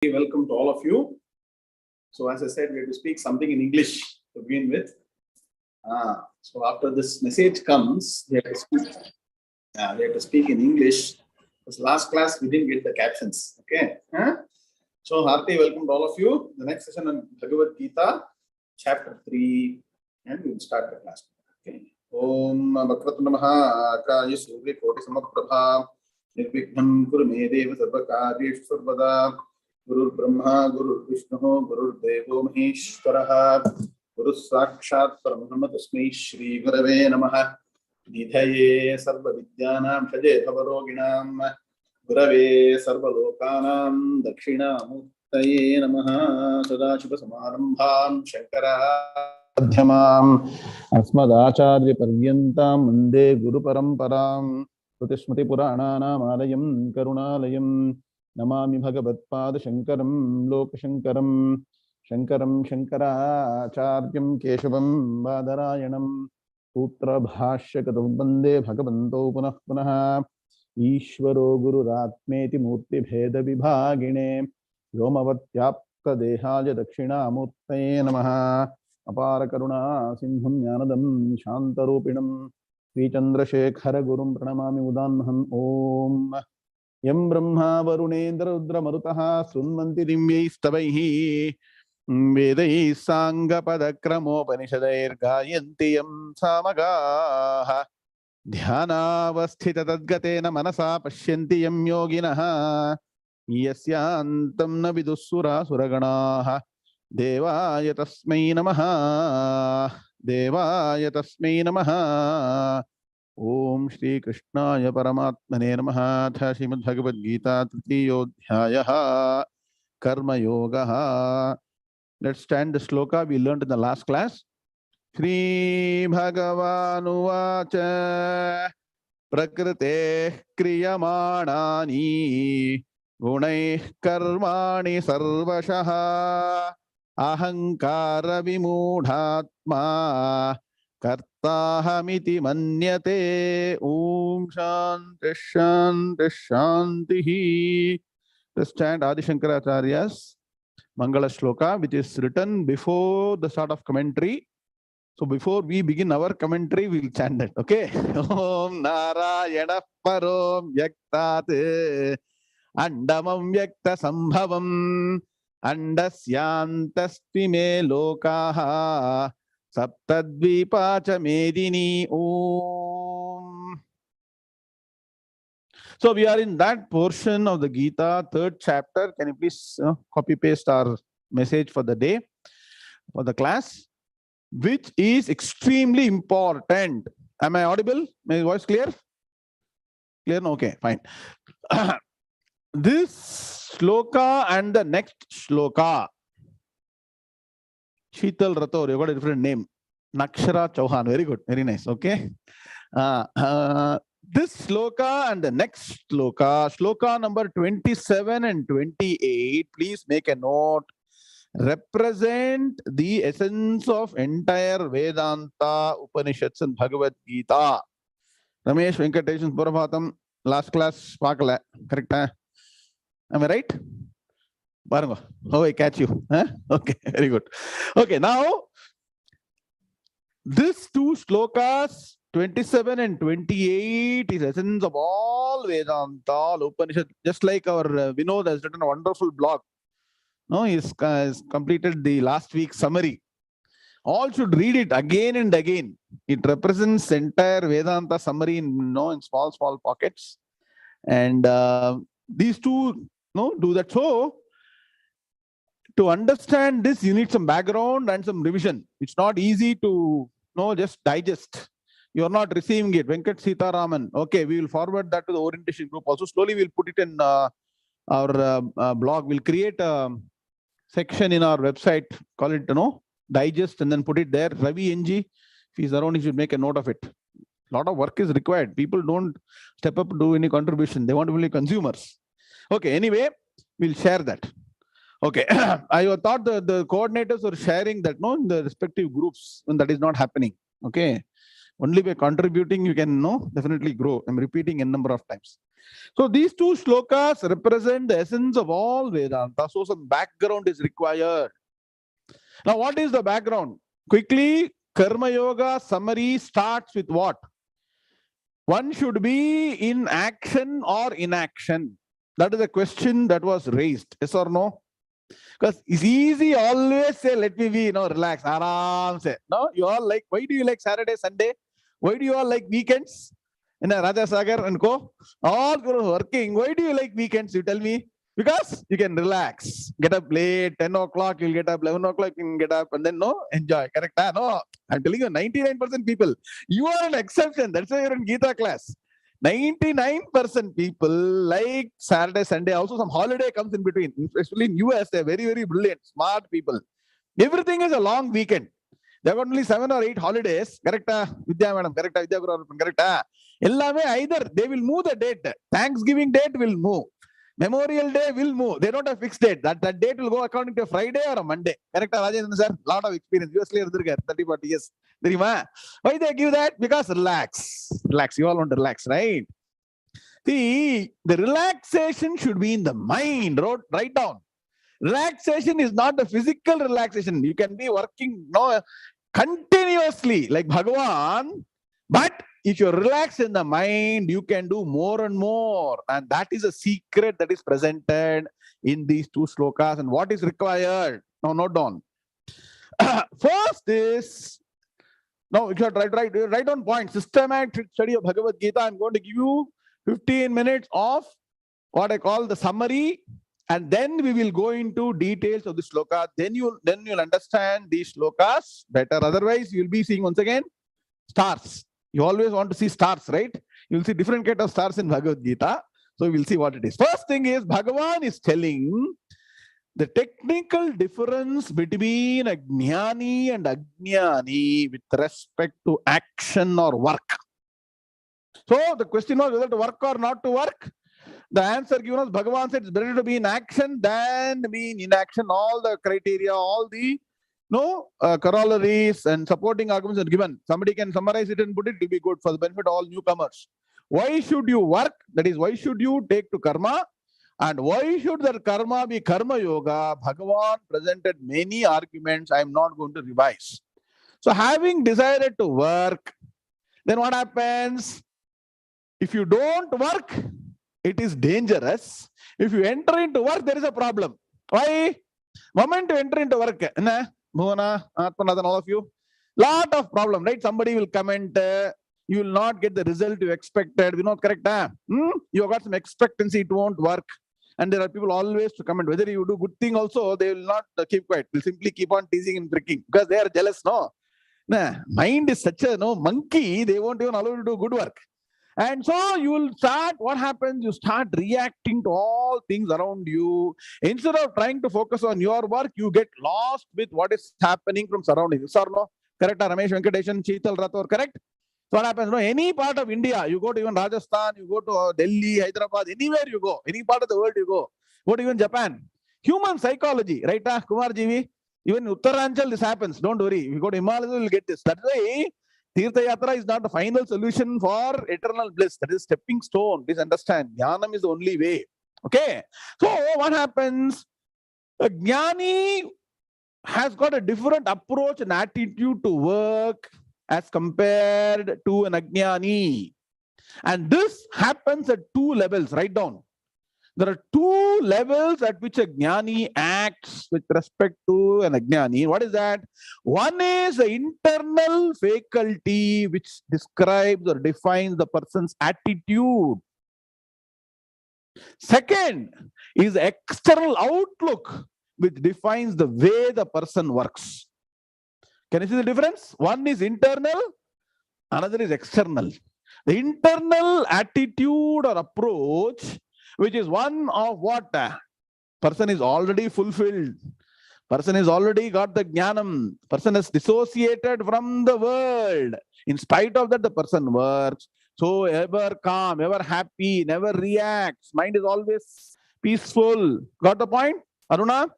Welcome to all of you. So as I said, we have to speak something in English to begin with. So after this message comes, we have to speak in English. This last class, we didn't get the captions. Okay. So hearty welcome to all of you. The next session on Bhagavad Gita, chapter 3, and we will start the class. Okay. Om Bhakratnamaha Akaya Surya Koti Samaprabha Nirvighnan Kuru Me Deva Sarvakaryeshu Sarvada Guru Brahma Guru Vishnu Guru Devo Maheshwaraha Guru Sakshat Parabrahma Tasmai Shri Gurave Namaha Nidhaye Sarva Vidyanam Shaje Bhavaroginam Gurave Sarva Lokanam Dakshina Muktaye Namaha Sadashiva Samarambham Shankara Adhyamam Asmadacharya Paryantam Mande Guru Paramparam Pratismati Purananam Alayam Karunalayam Namami Bhagavatpada Shankaram Lokashankaram Shankaram Shankaracharyam Keshavam Badarayanam Putra Bhashya Katavande Bhagavanto Punah Punah Ishvaro Guru Ratmeti Murti Bheda Vibhagine Yomavatyapta Dehaja Dakshina Murtaye Namaha Apara Karuna Sindham Yanadam Shantarupinam Sri Chandrasekhara Gurum Pranamami Udanmaham Om Yam Brahma Varunendra Rudra Marutaha Sunmanti Dimyai Stavaihi Vedai Sangha Padakramo Panishadair Gayanti Yam Samagaha Dhyana Vasthita Tadgatena Manasa Pashyanti Yam Yoginaha Yasyantam Navidusura Suraganaha Devaya Tasmai Namaha Devaya Tasmai Namaha Om Shri Krishnaya Paramatmane Namaha Srimad Bhagavad Gita 3rd Adhyaya Karma Yoga. Let's stand the shloka we learned in the last class. Shri Bhagavanu Vacha Prakrite Kriyamanani Gunai Karmani Sarvashaha Ahankara Vimudhatma Kartahamiti Manyate Om Shanti Shanti Shanti. Let's chant Adi Shankaracharya's Mangala Shloka, which is written before the start of commentary. So before we begin our commentary, we'll chant it. Okay? Om Narayana Parom Yaktate Andamam Yakta Sambhavam Andasyantaspi Me Lokaha Saptadvipacha Medini Om. So we are in that portion of the Gita, 3rd chapter. Can you please copy paste our message for the day, for the class, which is extremely important. Am I audible? My voice clear? Clear? No? Okay, fine. This shloka and the next shloka, Sheetal Rathore, you got a different name. Nakshara Chauhan, very good, very nice. Okay. This shloka and the next shloka, shloka number 27 and 28, please make a note, represent the essence of entire Vedanta, Upanishads and Bhagavad Gita. Ramesh Venkatesh Purabhatam, last class, Pakala, correct? Am I right? Barango. Oh, I catch you. Huh? Okay, very good. Okay, now, these two shlokas, 27 and 28, is essence of all Vedanta, all Upanishad. Just like our Vinod has written a wonderful blog. No, he's completed the last week's summary. All should read it again and again. It represents entire Vedanta summary in, in small pockets. And these two do that. So, to understand this, you need some background and some revision. It's not easy to just digest. You are not receiving it. Venkat Sitaraman. Okay, we will forward that to the orientation group. Also, slowly we'll put it in our blog. We'll create a section in our website, call it, digest, and then put it there. Ravi NG, if he's around, he should make a note of it. A lot of work is required. People don't step up to do any contribution. They want to be consumers. Okay, anyway, we'll share that. Okay, I thought the coordinators were sharing that, in the respective groups, when that is not happening. Okay, only by contributing you can definitely grow. I'm repeating a number of times. So these two shlokas represent the essence of all Vedanta. So some background is required. Now, what is the background? Quickly, Karma Yoga summary starts with what? One should be in action or inaction. That is a question that was raised. Yes or no? Because it's easy always say, let me be, relax, aram say. No, you all like, why do you like Saturday, Sunday? Why do you all like weekends? Raja Sagar and co. All working. Why do you like weekends? You tell me. Because you can relax. Get up late, 10 o'clock, you'll get up, 11 o'clock, you can get up, and then enjoy. Correct? No, I'm telling you, 99% people. You are an exception. That's why you're in Gita class. 99% people like Saturday, Sunday. Also, some holiday comes in between. Especially in US, they're very, very brilliant, smart people. Everything is a long weekend. There are only 7 or 8 holidays. Correct? Vidya madam, correct? Vidya Guru, correct? Either they will move the date. Thanksgiving date will move. Memorial Day will move. They don't have fixed date. That date will go according to a Friday or a Monday. Correct, Rajendra sir? Lot of experience. US 30-40 years. Why they give that? Because relax. Relax. You all want to relax, right? See, the relaxation should be in the mind. Write down. Relaxation is not the physical relaxation. You can be working continuously like Bhagavan, but if you're relaxed in the mind, you can do more and more. And that is a secret that is presented in these two slokas. And what is required? Now, note down. First is, now, you should write on point. Systematic study of Bhagavad Gita. I'm going to give you 15 minutes of what I call the summary. And then we will go into details of the sloka. Then you'll understand these slokas better. Otherwise, you'll be seeing once again stars. You always want to see stars, right? You'll see different kind of stars in Bhagavad Gita. So we'll see what it is. First thing is, Bhagavan is telling the technical difference between Agnyani and Agnyani with respect to action or work. So the question was whether to work or not to work. The answer given us, Bhagavan said it's better to be in action than to be in inaction. All the criteria, all the corollaries and supporting arguments are given. Somebody can summarize it and put it to be good for the benefit of all newcomers. Why should you work? That is, why should you take to karma? And why should that karma be karma yoga? Bhagavan presented many arguments. I am not going to revise. So having decided to work, then what happens? If you don't work, it is dangerous. If you enter into work, there is a problem. Why? Moment you enter into work, Bhuvana, Atmanathan, all of you, lot of problem, right? Somebody will comment, you will not get the result you expected. You know, correct? You have got some expectancy, it won't work. And there are people always to comment. Whether you do good thing also, they will not keep quiet. They'll simply keep on teasing and tricking because they are jealous, no? Mind is such a monkey, they won't even allow you to do good work. And so you will start, what happens? You start reacting to all things around you. Instead of trying to focus on your work, you get lost with what is happening from surroundings. Sir, no? Correct? Ramesh Venkateshan, Cheetal Rathor, correct? So what happens? No, any part of India, you go to even Rajasthan, you go to Delhi, Hyderabad, anywhere you go, any part of the world you go to even Japan. Human psychology, right? Kumar Jivi, even in Uttaranchal, this happens. Don't worry. If you go to Himalayas, you will get this. That's why Tirtha Yatra is not the final solution for eternal bliss. That is stepping stone. Please understand. Jnanam is the only way. Okay. So what happens? A Jnani has got a different approach and attitude to work as compared to an Agnyani. And this happens at 2 levels. Write down. There are 2 levels at which a Jnani acts with respect to an Agnyani. What is that? One is the internal faculty which describes or defines the person's attitude. Second is the external outlook which defines the way the person works. Can you see the difference? One is internal, another is external. The internal attitude or approach, which is one of what? Person is already fulfilled. Person has already got the jnanam. Person is dissociated from the world. In spite of that, the person works. So ever calm, ever happy, never reacts. Mind is always peaceful. Got the point, Aruna?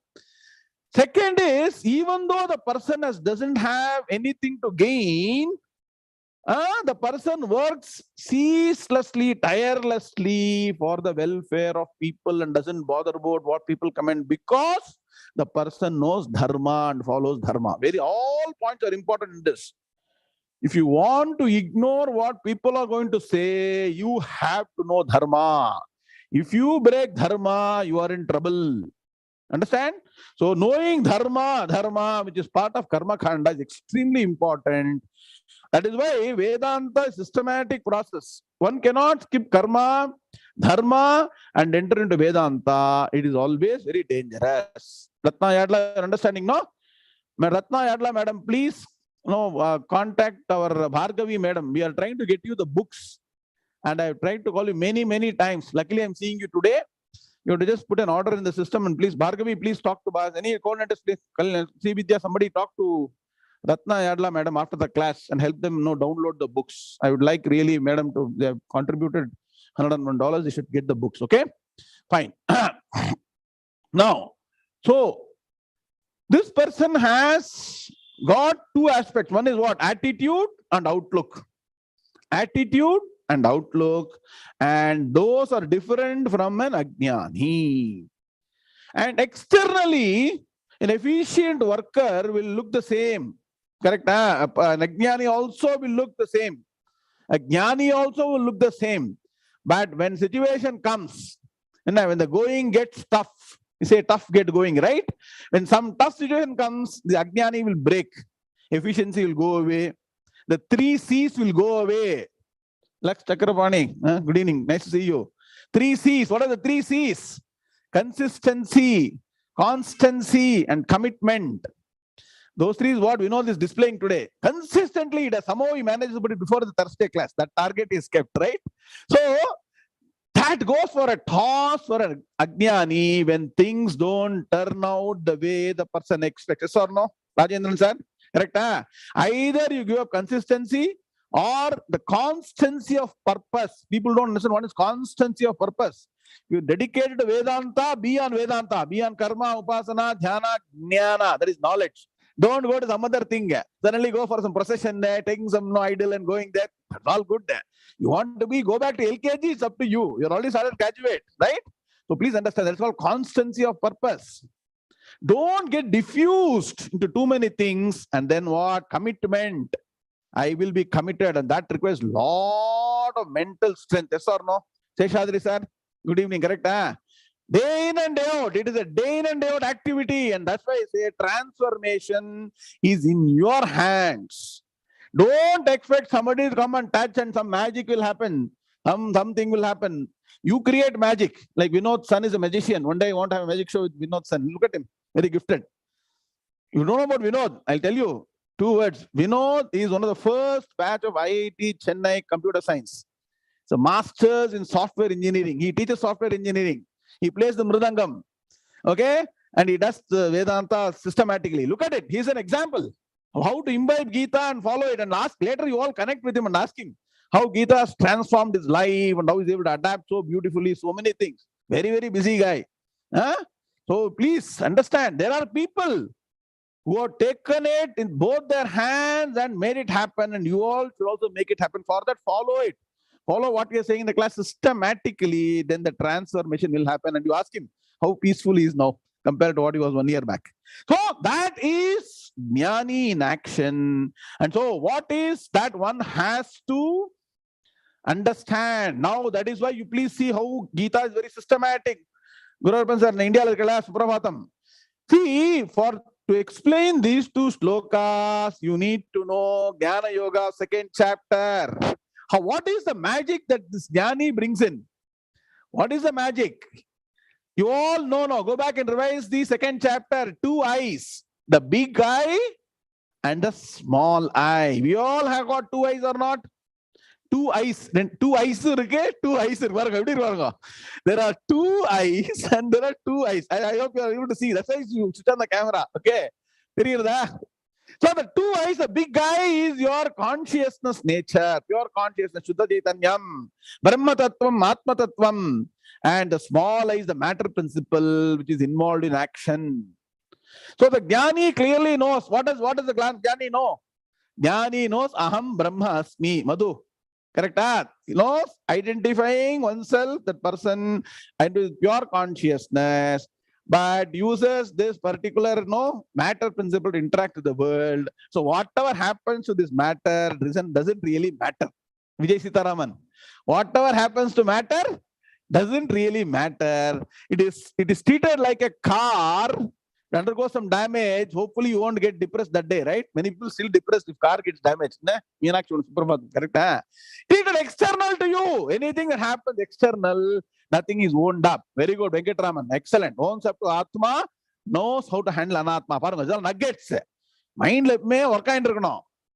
Second is, even though the person doesn't have anything to gain, The person works ceaselessly, tirelessly for the welfare of people and doesn't bother about what people comment because the person knows dharma and follows dharma. All points are important in this. If you want to ignore what people are going to say, you have to know dharma. If you break dharma, you are in trouble. Understand? So knowing dharma, which is part of karma khanda, is extremely important. That is why Vedanta is a systematic process. One cannot skip karma, dharma, and enter into Vedanta. It is always very dangerous. Ratna Yadla, understanding, no? Ratna Yadla, madam, please contact our Bhargavi madam. We are trying to get you the books. And I have tried to call you many, many times. Luckily, I'm seeing you today. You have to just put an order in the system and please, Bhargavi, please talk to Bas. Any coordinators, please, Sri Vidya, somebody talk to Ratna Yadla madam after the class and help them download the books. I would like really madam to, they have contributed $101. They should get the books. Okay, fine. Now, so this person has got two aspects. One is what? Attitude and outlook. Attitude and outlook, and those are different from an Agnyani. And externally, an efficient worker will look the same. Correct? An Agnyani also will look the same. A Jnani also will look the same. But when situation comes, when the going gets tough, you say tough get going, right? When some tough situation comes, the Agnyani will break. Efficiency will go away. The 3 C's will go away. Laks Chakrapani, good evening, nice to see you. 3 C's, what are the 3 C's? Consistency, constancy, and commitment. Those 3 is what we know is displaying today. Consistently, somehow he manages to put it before the Thursday class. That target is kept, right? So, that goes for a toss for an Agnyani when things don't turn out the way the person expects. Yes or no? Rajendran sir? Correct? Huh? Either you give up consistency or the constancy of purpose. People don't understand what is constancy of purpose. You dedicated to Vedanta, be on Vedanta, be on karma, upasana, dhyana, gnana. That is knowledge. Don't go to some other thing. Suddenly go for some procession there, taking some idol and going there. That's all good there. You want to go back to LKG, it's up to you. You're already started graduate, right? So please understand, that's called constancy of purpose. Don't get diffused into too many things. And then what? Commitment. I will be committed, and that requires lot of mental strength. Yes or no? Seshadri sir, good evening, correct? Huh? Day in and day out. It is a day in and day out activity, and that's why I say transformation is in your hands. Don't expect somebody to come and touch and some magic will happen. Something will happen. You create magic. Like Vinod's son is a magician. One day I want to have a magic show with Vinod's son. Look at him. Very gifted. You don't know about Vinod. I'll tell you. 2 words. Vinod is one of the first batch of IIT Chennai computer science. So masters in software engineering. He teaches software engineering. He plays the mridangam. Okay? And he does the Vedanta systematically. Look at it. He's an example of how to imbibe Gita and follow it and ask. Later you all connect with him and ask him how Gita has transformed his life and how he's able to adapt so beautifully, so many things. Very, very busy guy. Huh? So please understand, there are people who have taken it in both their hands and made it happen, and you all should also make it happen. For that, follow it. Follow what we are saying in the class systematically, then the transformation will happen. And you ask him how peaceful he is now compared to what he was 1 year back. So that is Jnani in action. And so what is that one has to understand? Now that is why you please see how Gita is very systematic. Guru Arpan sir, in India, Suprabhatam. See, to explain these 2 slokas, you need to know Jnana Yoga 2nd chapter. What is the magic that this Jnani brings in? What is the magic? You all know now. Go back and revise the 2nd chapter. 2 eyes. The big eye and the small eye. We all have got 2 eyes or not? 2 eyes. Then 2 eyes. 2 eyes. There are 2 eyes and there are 2 eyes. I hope you are able to see. That's why you switch on the camera. Okay. So the 2 eyes, the big eye is your consciousness nature, pure consciousness, Shuddha Chaitanyam, Brahma Tattvam, Atma Tattvam. And the small eye is the matter principle which is involved in action. So the Jnani clearly knows. What does the Jnani know? Jnani knows aham Brahma asmi. Madhu. Correct? He knows identifying oneself, that person, and with pure consciousness, but uses this particular matter principle to interact with the world. So whatever happens to this matter doesn't really matter. Vijay Sitaraman. Whatever happens to matter doesn't really matter. It is treated like a car. It undergoes some damage. Hopefully you won't get depressed that day, right? Many people still depressed if car gets damaged. Correct? Treated external to you. Anything that happens external, nothing is wound up. Very good, Venkatraman. Excellent. Owns up to Atma, knows how to handle Anatma. Paranga, nuggets. Mind let me work.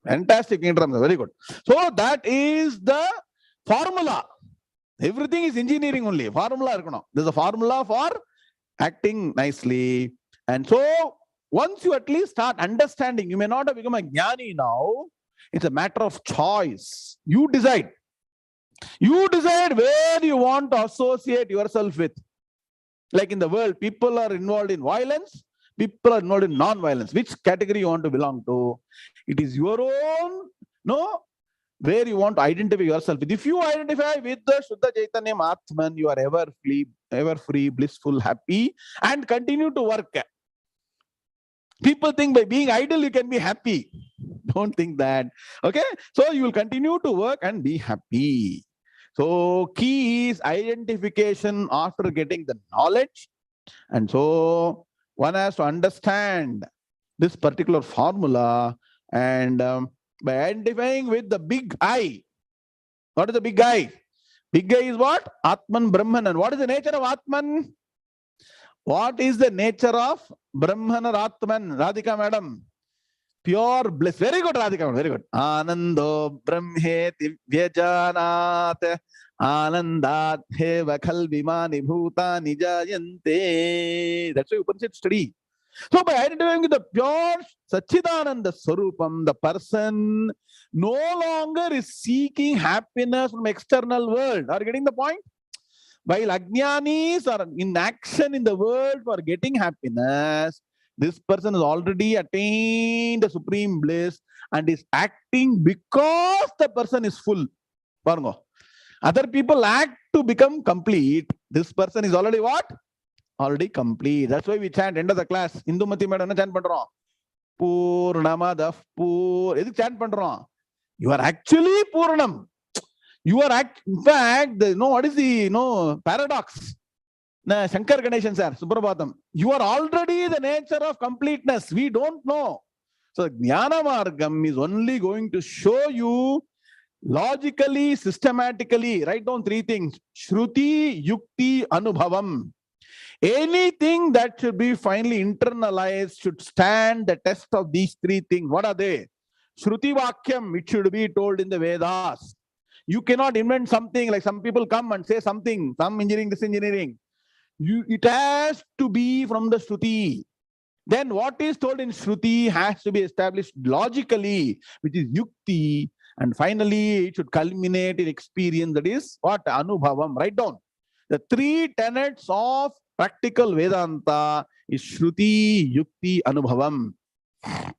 Fantastic. Very good. So that is the formula. Everything is engineering only. Formula. There's a formula for acting nicely. And so, once you at least start understanding, you may not have become a jnani now. It's a matter of choice. You decide. You decide where you want to associate yourself with. Like in the world, people are involved in violence. People are involved in non-violence. Which category you want to belong to? It is your own, where you want to identify yourself with. If you identify with the Shuddha Chaitanyam Atman, you are ever free, blissful, happy, and continue to work. People think by being idle, you can be happy. Don't think that. Okay? So you will continue to work and be happy. So key is identification after getting the knowledge. And so one has to understand this particular formula, and by identifying with the big I. What is the big I? Big I is what? Atman Brahman. And what is the nature of Atman? What is the nature of Brahman or Atman? Radhika madam. Pure bliss. Very good, Radhika madam. Very good. Anando Brahmeti Vyajanat Anandat Heva Khalvimani Bhuta Nijayante. That's why Upanishad study. So by identifying with the pure Satchidananda Swarupam, the person no longer is seeking happiness from external world. Are you getting the point? While Agnanis are in action in the world for getting happiness, this person has already attained the supreme bliss and is acting because the person is full. Other people act to become complete. This person is already what? Already complete. That's why we chant end of the class. Indumati madam chant pandrom. Purnamadav Pur. Edu chant pandrom. You are actually Purnam. You are in fact, what is the paradox? Shankar Ganeshan sir, Suprabhatam. You are already the nature of completeness. We don't know. So Jnana Margam is only going to show you logically, systematically. Write down three things. Shruti, Yukti, Anubhavam. Anything that should be finally internalized should stand the test of these three things. What are they? Shruti Vakyam, it should be told in the Vedas. You cannot invent something like some people come and say something, some engineering, this engineering. It has to be from the Shruti. Then what is told in Shruti has to be established logically, which is Yukti. And finally, it should culminate in experience, that is what? Anubhavam. Write down. The three tenets of practical Vedanta is Shruti, Yukti, Anubhavam. Are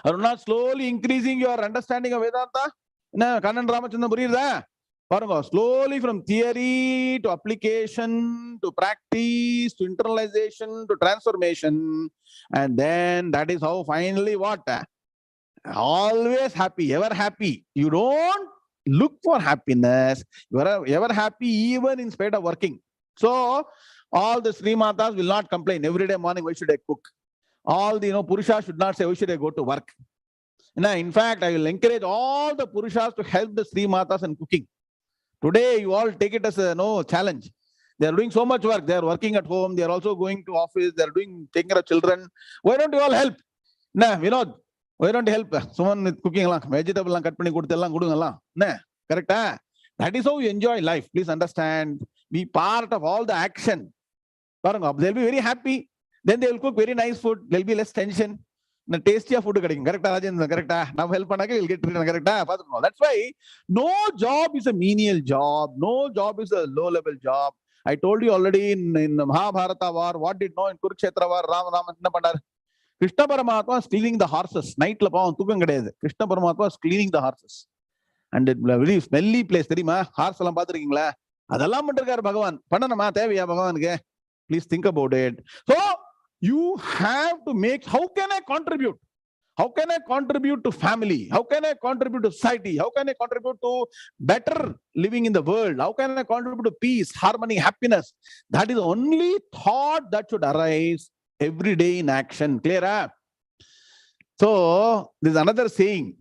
you not slowly increasing your understanding of Vedanta? Kanan Ramachandra Burida. Slowly from theory to application to practice to internalization to transformation. And then that is how finally what? Always happy, ever happy. You don't look for happiness. You are ever happy even in spite of working. So all the Sri Matas will not complain. Every day morning, why should I cook? All the Purushas should not say, why should I go to work? In fact, I will encourage all the Purushas to help the Sri Matas in cooking. Today, you all take it as a challenge. They are doing so much work. They are working at home. They are also going to office. They are taking care of children. Why don't you all help? Vinod, why don't you help? Someone with cooking, vegetable, cut pani kudutella. Correct? That is how you enjoy life. Please understand. Be part of all the action. They'll be very happy. Then they will cook very nice food. There'll be less tension. Tasty food. Correct? Correct? Now help will get correct. That's why no job is a menial job. No job is a low-level job. I told you already in Mahabharata war, what did know in Kurukshetra war, Ram. Krishna Paramatma is cleaning the horses. Night la pavam thukam kedaiyadhu. Krishna Paramatma is cleaning the horses. And it very smelly place. Theriyuma? Horse ellaam paathirukeengalaa? Adallam pandirukkaru Bhagavan. Pannanuma thevaiya Bhagavanukku? Please think about it. So you have to make, how can I contribute? How can I contribute to family? How can I contribute to society? How can I contribute to better living in the world? How can I contribute to peace, harmony, happiness? That is the only thought that should arise every day in action. Clear? So there's another saying.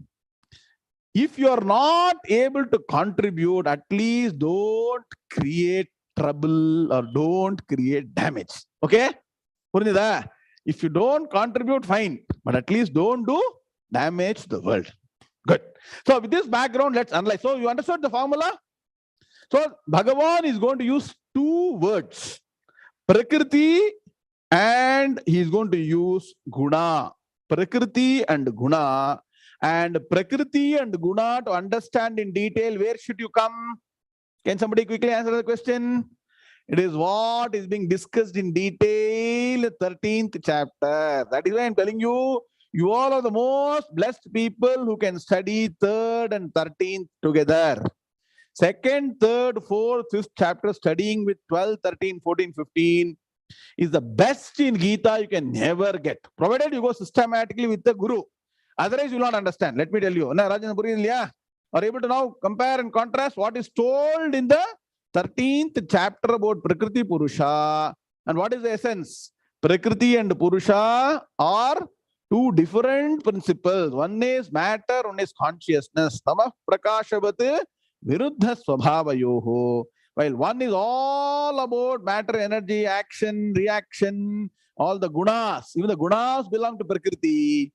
If you are not able to contribute, at least don't create trouble or don't create damage. Okay? If you don't contribute, fine. But at least don't do damage to the world. Good. So with this background, let's analyze. So you understood the formula? So Bhagavan is going to use two words. Prakriti and he is going to use guna. Prakriti and guna. And Prakriti and guna, to understand in detail, where should you come? Can somebody quickly answer the question? It is what is being discussed in detail, 13th chapter. That is why I'm telling you, you all are the most blessed people who can study 3rd and 13th together. 2nd, 3rd, 4th, 5th chapter studying with 12, 13, 14, 15 is the best in Gita you can never get. Provided you go systematically with the Guru. Otherwise, you will not understand. Let me tell you. Are able to now compare and contrast what is told in the 13th chapter about Prakriti Purusha. And what is the essence? Prakriti and Purusha are two different principles. One is matter, one is consciousness. Tamah prakashavat viruddha swabhavayoho. While one is all about matter, energy, action, reaction, all the gunas. Even the gunas belong to Prakriti.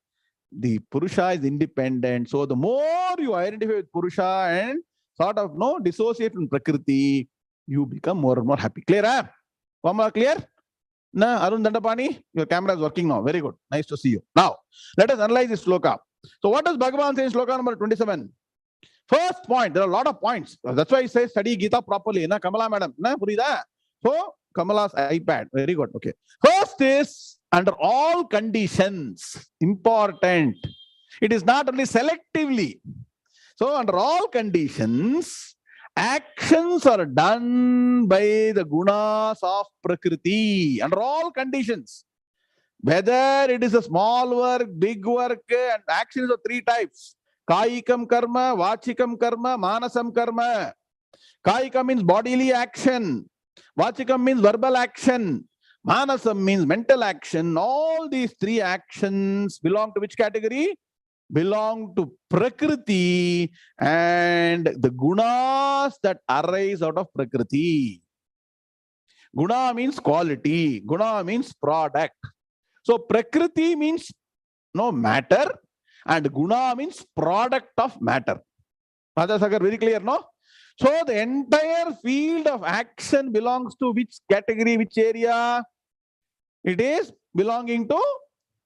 The Purusha is independent. So the more you identify with Purusha and sort of dissociate from Prakriti, you become more and more happy. Clear? Formula clear? Na, Arun Dandapani, your camera is working now. Very good. Nice to see you. Now, let us analyze this sloka. So what does Bhagavan say in sloka number 27? First point, there are a lot of points. That's why he says study Gita properly. Na, Kamala madam. Na, purida? So, Kamala's iPad. Very good. Okay. First is under all conditions. Important. It is not only selectively. So, under all conditions, actions are done by the gunas of Prakriti. Under all conditions. Whether it is a small work, big work, and actions of 3 types. Kaikam karma, vachikam karma, manasam karma. Kaikam means bodily action. Vachikam means verbal action. Manasam means mental action. All these 3 actions belong to which category? Belong to Prakriti and the gunas that arise out of Prakriti. Guna means quality. Guna means product. So Prakriti means matter and guna means product of matter. Sagar, very clear, no? So the entire field of action belongs to which category, which area? It is belonging to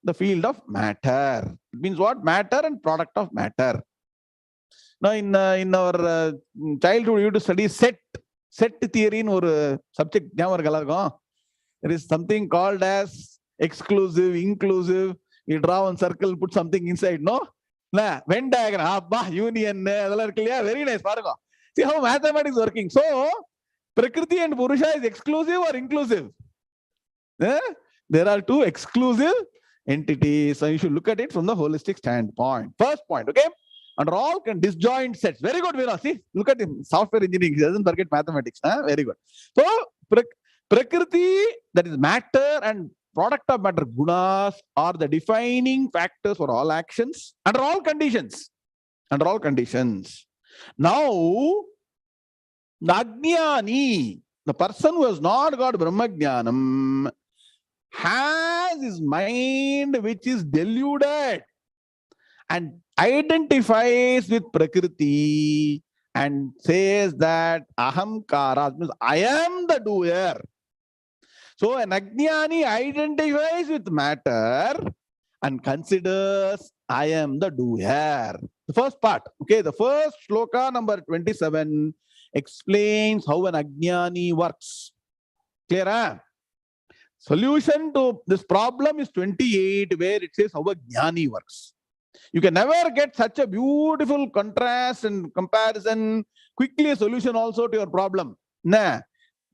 the field of matter. It means what? Matter and product of matter. Now in our childhood, we used to study set theory in our subject. There is something called as exclusive, inclusive. You draw one circle, put something inside, no? Venn diagram, union, very nice. See how mathematics is working. So, Prakriti and Purusha is exclusive or inclusive? There are 2 exclusive entities. So, you should look at it from the holistic standpoint. First point, okay? Under all disjoint sets. Very good, Veena. See, look at him. Software engineering. He doesn't forget mathematics. Very good. So, Prakriti, that is matter and product of matter, gunas, are the defining factors for all actions under all conditions. Under all conditions. Now, the Agnyani, the person who has not got Brahma Gnanam, has his mind which is deluded and identifies with Prakriti and says that Ahamkara means I am the doer. So an Agnyani identifies with matter and considers I am the doer. The first part, okay, the first shloka number 27 explains how an Agnyani works. Clear? Solution to this problem is 28, where it says how Agnyani works. You can never get such a beautiful contrast and comparison, quickly a solution also to your problem. Nah.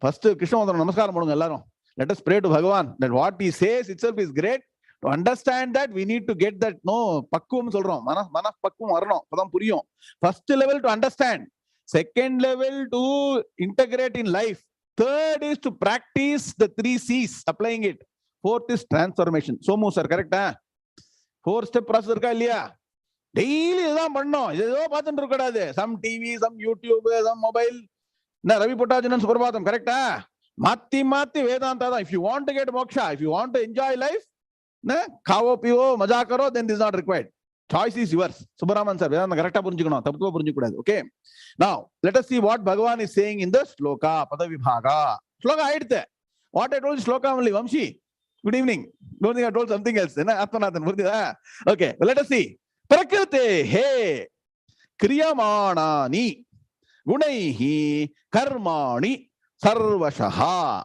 First, Krishna Namaskaram Ellarum. Let us pray to Bhagavan that what he says itself is great. To understand that, we need to get that pakkum solrom. Manas pakkum varano. Padam puriyum. First level to understand. Second level to integrate in life. Third is to practice the 3 C's, applying it. Fourth is transformation. Somu sir, correct? 4-step process irka illaya? Daily idha pannom. Idho paathandu irukadade. Some TV, some YouTube, some mobile. Na Ravi Pottajanan Suprabhatam, correct? Matti Vedanta. If you want to get moksha, if you want to enjoy life, khavo pivo, maja karo, then this is not required. Choice is yours. Subaraman sir, Vedanta correct purinjukano, tappuva purinjukudadu. Okay. Now, let us see what Bhagavan is saying in the shloka, Padavibhaga. Shloka aidte. What I told shloka only, Vamshi. Good evening. Don't think I told something else. Okay, well, let us see. Prakrite he kriyamanani gunaihi karmani sarvashaha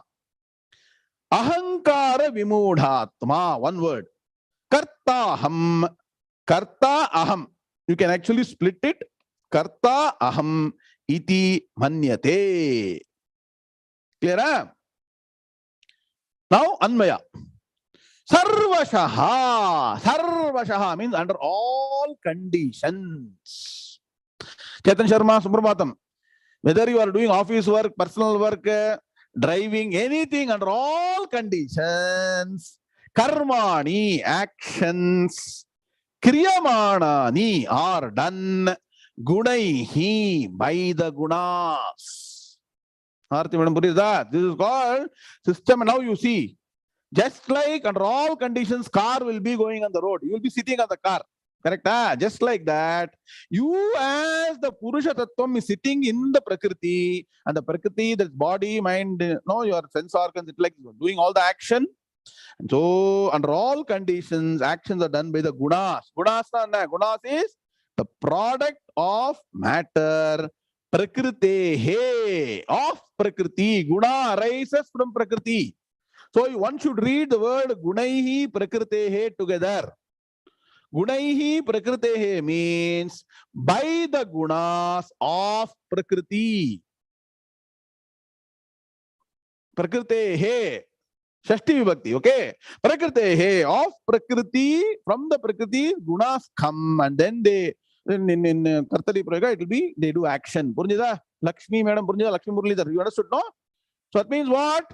ahankara vimudhatma. One word. Karta aham. You can actually split it. Karta aham iti manyate. Clear? Now, Anmaya. Sarvashaha means under all conditions. Chetan Sharma, Suprabhatam. Whether you are doing office work, personal work, driving, anything, under all conditions, karmani, actions, kriyamanani are done, gunaihi, by the gunas. This is called system. Now you see, just like under all conditions, car will be going on the road. You will be sitting on the car. Correct? Just like that, you as the Purusha Tattvam is sitting in the Prakriti, and the Prakriti, that body, mind, your sense organs, it's like doing all the action. And so, under all conditions, actions are done by the gunas. Gunas is the product of matter. Prakritehe, of Prakriti. Guna arises from Prakriti. So, one should read the word Gunaihi Prakritehe together. Gunaihi Prakritehe means by the gunas of Prakriti. Prakritehe, Shashti Vibhakti, okay? Prakritehe, of Prakriti, from the Prakriti, gunas come, and then they, in Kartali Prayoga, it will be, they do action. Purnjida, Lakshmi, Madam Purnjida, Lakshmi Muralidhar, you understood, no? So that means what?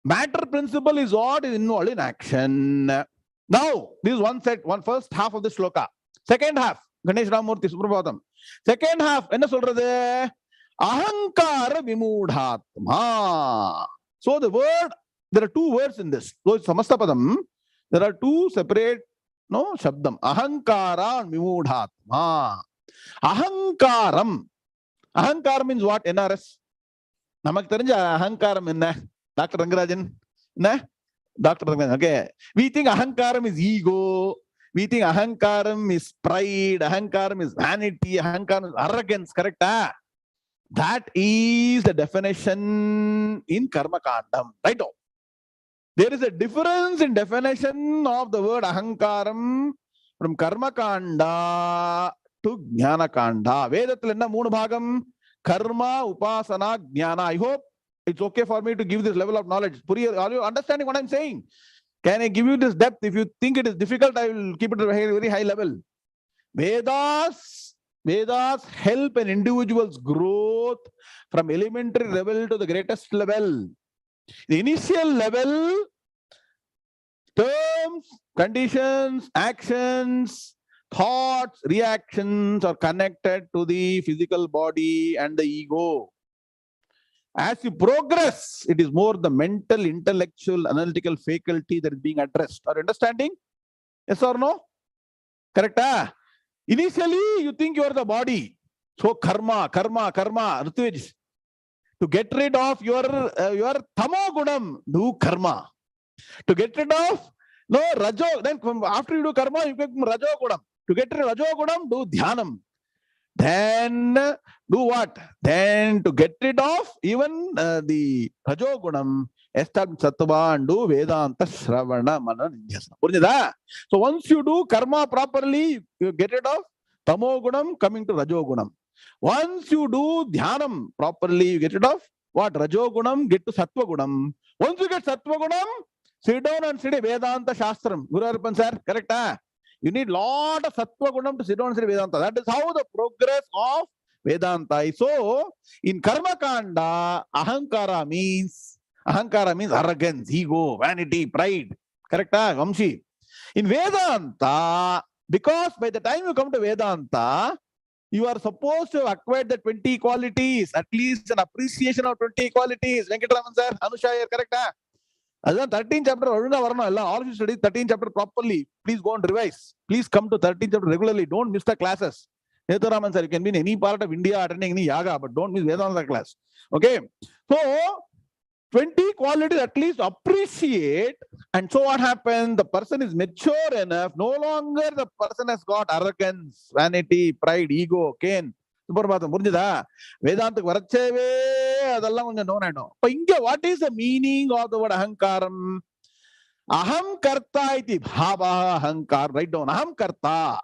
Matter principle is what is involved in action. Now, this is one set, one first half of the shloka. Second half, Ganesh Ramurthy Suprabhatam. Second half, enna solradhu? Ahankara vimudhatma. So the word, there are 2 words in this. So it's Samastapadam. There are 2 separate, shabdam. Ahankara and vimudhatma. Ahankaram. Ahankara means what? NRS. Namak terinja ahankaram enna? Dr. Rangarajan. Dr. Rangarajan. Okay. We think ahankaram is ego. We think ahankaram is pride. Ahankaram is vanity. Ahankaram is arrogance. Correct? That is the definition in Karma Kandam. Right? There is a difference in definition of the word ahankaram from Karma Kanda to Jnana Kanda. Vedathil enna 3 bhagam? Karma, Upasana, Jnana. I hope it's okay for me to give this level of knowledge. Puri, are you understanding what I'm saying? Can I give you this depth? If you think it is difficult, I will keep it at a very high level. Vedas help an individual's growth from elementary level to the greatest level. The initial level, terms, conditions, actions, thoughts, reactions are connected to the physical body and the ego. As you progress, it is more the mental, intellectual, analytical faculty that is being addressed. Are you understanding? Yes or no? Correct? Initially, you think you are the body. So karma, Ritwij. To get rid of your tamo gunam, do karma. To get rid of rajo, then after you do karma, you become rajo gunam. To get rid of rajo gunam, do dhyanam. then do what? Then to get rid of even the Rajogunam, establish Sattva and do Vedanta Shravana Mana Nidhyasana. So once you do karma properly, you get rid of Tamogunam coming to Rajogunam. Once you do Dhyanam properly, you get rid of what? Rajogunam, get to Sattvagunam. Once you get Sattvagunam, sit down and study Vedanta Shastram. Guru Arpan sir, correct? You need lot of Sattvagunam to sit down and study Vedanta. That is how the progress of Vedanta is. So, in Karma Kanda, Ahankara means arrogance, ego, vanity, pride. Correct? Vamshi. In Vedanta, because by the time you come to Vedanta, you are supposed to acquire the 20 qualities, at least an appreciation of 20 qualities. Venkataraman sir, Anusha, correct? As 13th chapter, all of you study 13th chapter properly. Please go and revise. Please come to 13th chapter regularly. Don't miss the classes. Venkataraman sir, you can be in any part of India attending any yaga, but don't miss Vedanta class. Okay? So, 20 qualities at least appreciate, and so what happens? The person is mature enough, no longer the person has got arrogance, vanity, pride, ego, Cain. Vedanta Varacheve, what is the meaning of the word Ahankaram? Aham Karta iti bhava Ahankar. Write down Aham Karta.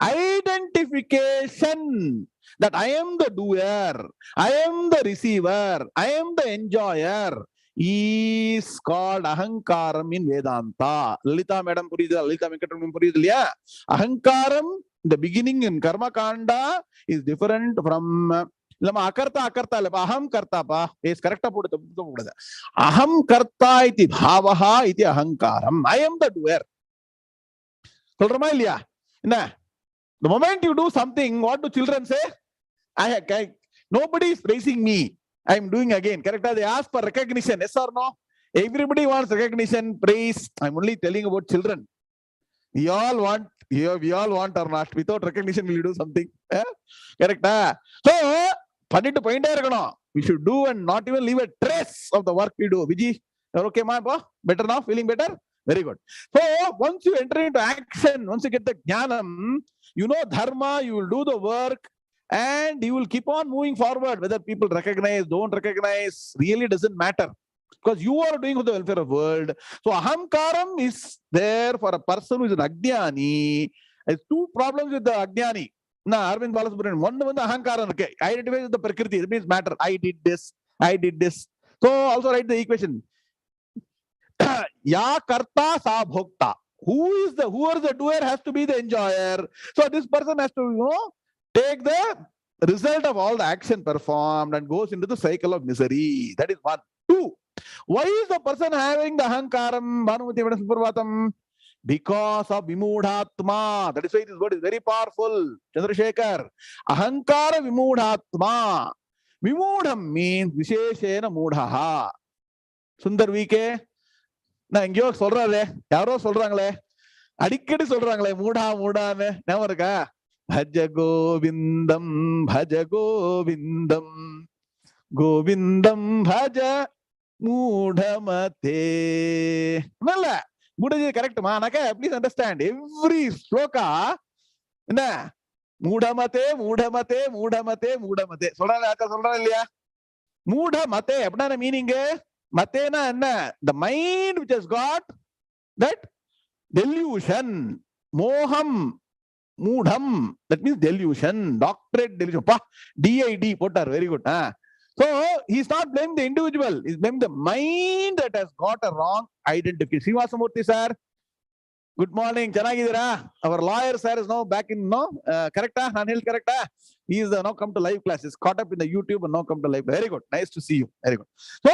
Identification that I am the doer, I am the receiver, I am the enjoyer is called Ahankaram in Vedanta. Lalita madam Purida, Lalita Venkataraman Purida. Ahankaram, the beginning in Karma Kanda is different from Akarta, Aham Karta pa is correct. Aham Karta iti bhavaha iti Ahankaram. I am the doer. The moment you do something, what do children say? Nobody is praising me. I am doing again. Correct? They ask for recognition. Yes or no? Everybody wants recognition, praise. I'm only telling about children. We all want or not. Without recognition, will you do something? Correct? So, we should do and not even leave a trace of the work we do. Viji, you're okay, ma? Better now? Feeling better? Very good. So, once you enter into action, once you get the jnanam, you know dharma, you will do the work, and you will keep on moving forward. Whether people recognize, don't recognize, really doesn't matter. Because you are doing for the welfare of the world. So Ahamkaram is there for a person who is an Agnyani. There's two problems with the Agnyani. Arvind Balasubramanian. One the Ahamkaram. Okay. Identify with the Prakriti. It means matter. I did this. So also write the equation. Ya karta sa bhokta. Whoever the doer has to be the enjoyer. So this person has to, take the result of all the action performed and goes into the cycle of misery. That is one. Two. Why is the person having the Ahankaram? Because of Vimudhatma. That is why this word is very powerful. Chandrasekhar. Ahankara Vimudhatma. Vimudham means Visheshena Mudhaha. Sundar VK. நான் எங்கேயோ சொல்றாரு, யாரோ சொல்றாங்களே, அடிக்கடி சொல்றாங்களே, மூடான்னு ஞாபகம் இருக்கா? பஜ கோவிந்தம் கோவிந்தம் பஜ மூடமதே. நல்ல மூடஜி கரெக்டுமா? ப்ளீஸ் அண்டர்ஸ்டாண்ட் எவ்ரி ஸ்லோகா என்ன மூடமதே சொல்றாங்க இல்லையா? மூடமதே அப்படின்னா meaning Matena anna, the mind which has got that delusion, moham, mudham, that means delusion, doctorate delusion. DID, potter, very good. So he's not blaming the individual, he's blaming the mind that has got a wrong identification. Srivasamurthy sir, good morning. Our lawyer sir is now back in, correct? Anil, correct? He is now come to live class. He's caught up in the YouTube and now come to live. Very good. Nice to see you. Very good. So,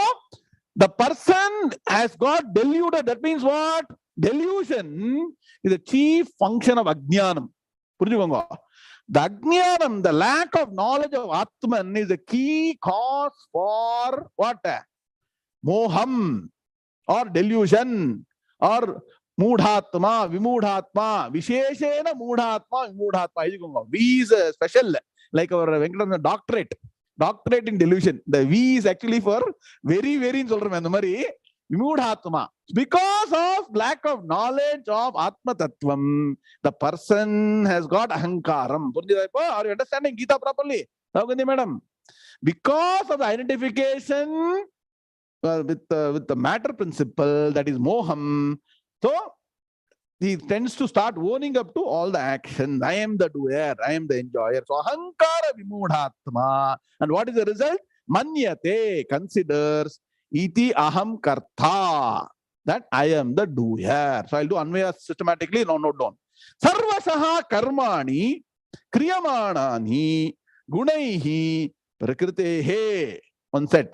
the person has got deluded. That means what? Delusion is the chief function of Ajnanam. The Ajnanam, the lack of knowledge of Atman, is the key cause for what? Moham or delusion or Mudhatma, Vimudhatma, Visheshena Mudhatma, Vimudhatma. V is special, like our Venkataraman doctorate in delusion. The V is actually for very, very in solra. Vimudhatma. Because of lack of knowledge of Atma Tattvam, the person has got ahankaram. Are you understanding Gita properly? Madam? Because of the identification with the matter principle, that is moham, so he tends to start owning up to all the action. I am the doer, I am the enjoyer. So ahankara vimudhatma. And what is the result? Manyate, considers iti aham karta, that I am the doer. So I'll do Anvaya systematically. No, note down. Sarvasaha karmani kriyamanani gunaihi prakritehe. One set.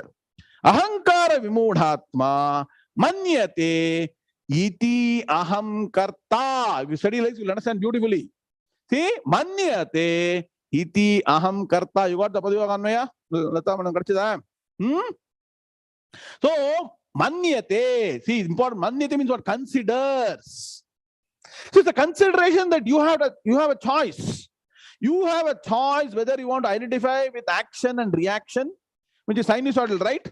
Ahankara vimudhatma manyate iti aham karta. If you study like, you'll understand beautifully. See, manyate iti aham karta. You got the Padivaka Anvaya? Lata Madam Karchida. So, manyate. See, important. Manyate means what? Considers. So it's a consideration that you have a choice. You have a choice whether you want to identify with action and reaction, which is sinusoidal, right?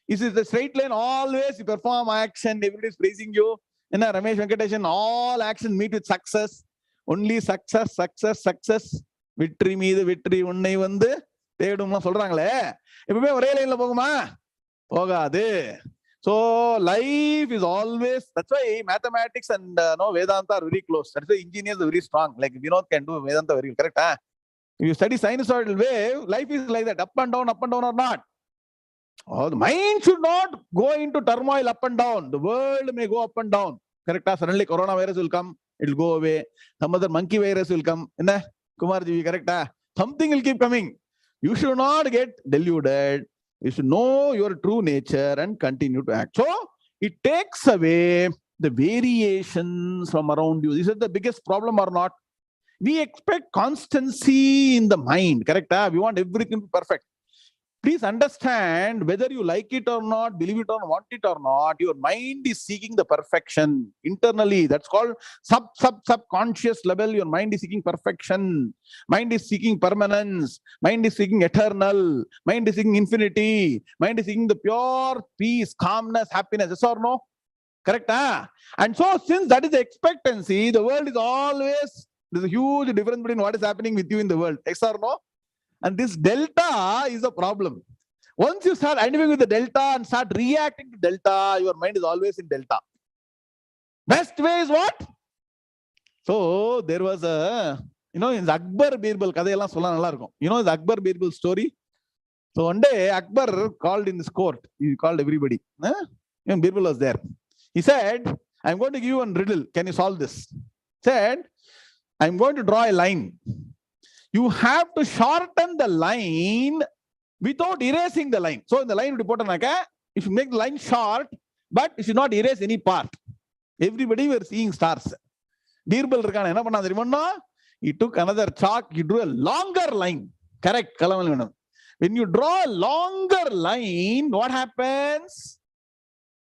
Is it the straight line? Always you perform action, everybody is praising you. In a Ramesh Venkatesan, all action meet with success. Only success, success, success. Victory meedu victory unnai vandu தேடும்னா சொல்றாங்களே, எப்பவுமே ஒரே லைன்ல போகுமா? போகாது. So life is always, that's why mathematics and Vedanta are very close. That's why engineers are very strong. Like Vinod can do Vedanta very well, correct? Huh? If you study sinusoidal wave, life is like that, up and down or not. Oh, the mind should not go into turmoil up and down. The world may go up and down. Correct? Suddenly coronavirus will come, it will go away. Some other monkey virus will come. Kumarji, correct? Something will keep coming. You should not get deluded. You should know your true nature and continue to act. So it takes away the variations from around you. This is the biggest problem or not? We expect constancy in the mind. Correct? We want everything to be perfect. Please understand, whether you like it or not, believe it or want it or not, your mind is seeking the perfection internally. That's called subconscious level. Your mind is seeking perfection. Mind is seeking permanence. Mind is seeking eternal. Mind is seeking infinity. Mind is seeking the pure peace, calmness, happiness. Yes or no? Correct? And so, since that is the expectancy, the world is always, there's a huge difference between what is happening with you in the world. Yes or no? And this delta is a problem. Once you start identifying with the delta and start reacting to delta, your mind is always in delta. Best way is what? So there was in the Akbar Birbal, the Akbar Birbal story. So one day Akbar called in this court. He called everybody. Even Birbal was there. He said, I'm going to give you one riddle. Can you solve this? He said, I'm going to draw a line. You have to shorten the line without erasing the line. So in the line, you should make the line short, but you should not erase any part. Everybody were seeing stars. Birbal, he took another chalk, he drew a longer line. Correct. When you draw a longer line, what happens?